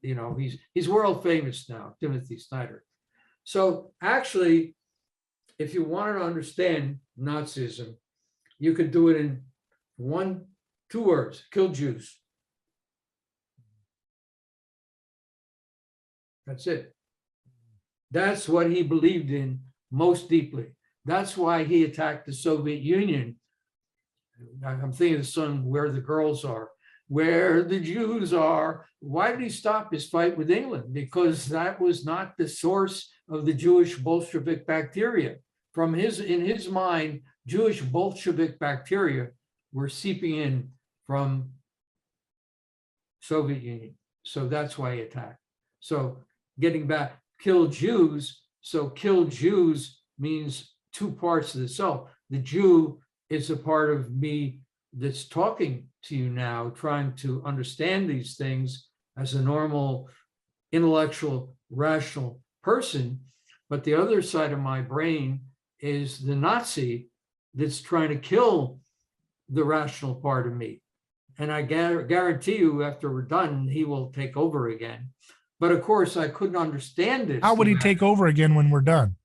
He's world famous now, Timothy Snyder. So actually, if you wanted to understand Nazism, you could do it in 2 words: kill Jews. That's it. That's what he believed in most deeply. That's why he attacked the Soviet Union. I'm thinking of the song, Where the Girls Are, where the Jews are. Why did he stop his fight with England? Because that was not the source of the Jewish Bolshevik bacteria. In his mind, Jewish Bolshevik bacteria were seeping in from Soviet Union. So that's why he attacked. So getting back, kill Jews. So kill Jews means 2 parts of the self. The Jew is a part of me that's talking to you now, trying to understand these things as a normal, intellectual, rational person. But the other side of my brain is the Nazi that's trying to kill the rational part of me. And I guarantee you, after we're done, he will take over again. But of course, I couldn't understand this. How would he take over again when we're done?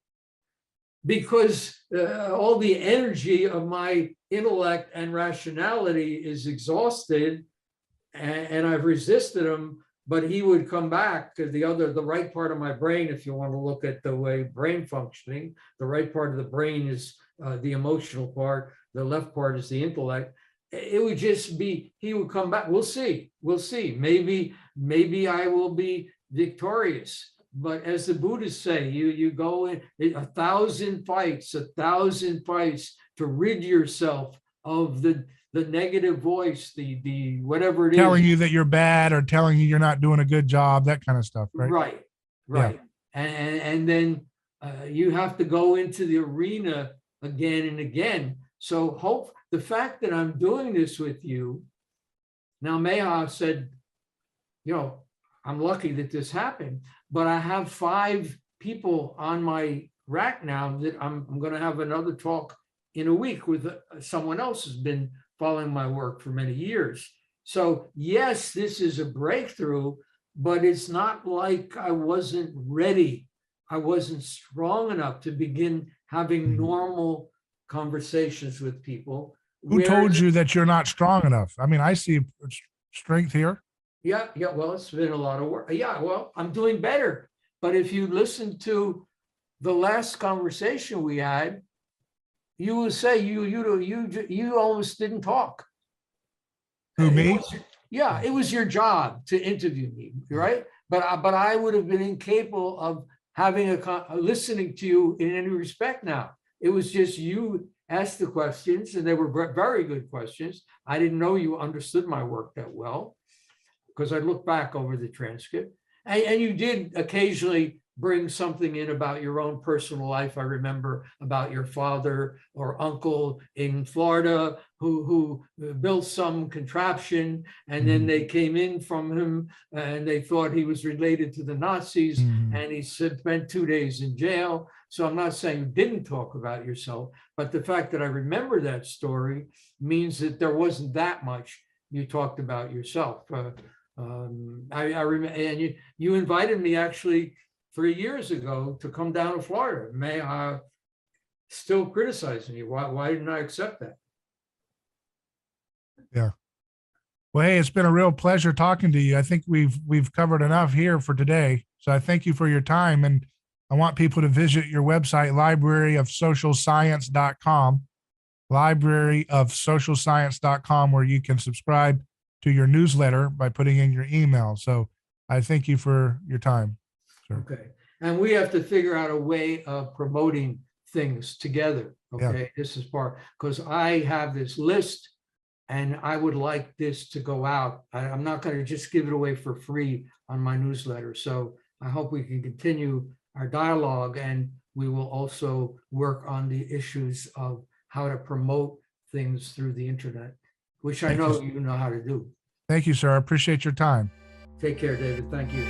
Because all the energy of my intellect and rationality is exhausted, and I've resisted him. But he would come back, because the right part of my brain, if you want to look at the way brain functioning, the right part of the brain is the emotional part. The left part is the intellect. It would just be, he would come back. We'll see. Maybe I will be victorious. But as the Buddhists say, you go in 1,000 fights to rid yourself of the the negative voice, the whatever it is. Telling you that you're bad or telling you you're not doing a good job, that kind of stuff, right? Right. And then you have to go into the arena again and again. So the fact that I'm doing this with you, now Meha said, I'm lucky that this happened, but I have 5 people on my rack now that I'm going to have another talk in a week with someone else who's been following my work for many years. So yes, this is a breakthrough, but it's not like I wasn't ready. I wasn't strong enough to begin having normal conversations with people. Who told you that you're not strong enough? I mean, I see strength here. Yeah. Well, it's been a lot of work. Yeah, well, I'm doing better. But if you listen to the last conversation we had, you will say you almost didn't talk. Who, me? It was your job to interview me, right? But I would have been incapable of having listening to you in any respect now. It was just you asked the questions, and they were very good questions. I didn't know you understood my work that well, because I looked back over the transcript. And you did occasionally bring something in about your own personal life. I remember about your father or uncle in Florida who built some contraption, and then they came in from him and they thought he was related to the Nazis, and he spent 2 days in jail. So I'm not saying you didn't talk about yourself, but the fact that I remember that story means that there wasn't that much you talked about yourself. I remember, and you invited me actually 3 years ago to come down to Florida. May I still criticizing you? Why didn't I accept that? Yeah. Well, hey, it's been a real pleasure talking to you. I think we've covered enough here for today. So I thank you for your time, and I want people to visit your website, libraryofsocialscience.com, libraryofsocialscience.com, where you can subscribe to your newsletter by putting in your email. So I thank you for your time. Sure. Okay. And we have to figure out a way of promoting things together. Okay. Yeah. This is part, because I have this list and I would like this to go out. I'm not going to just give it away for free on my newsletter. So I hope we can continue our dialogue, and we will also work on the issues of how to promote things through the internet, which I know you know how to do. Thank you, sir. I appreciate your time. Take care, David. Thank you.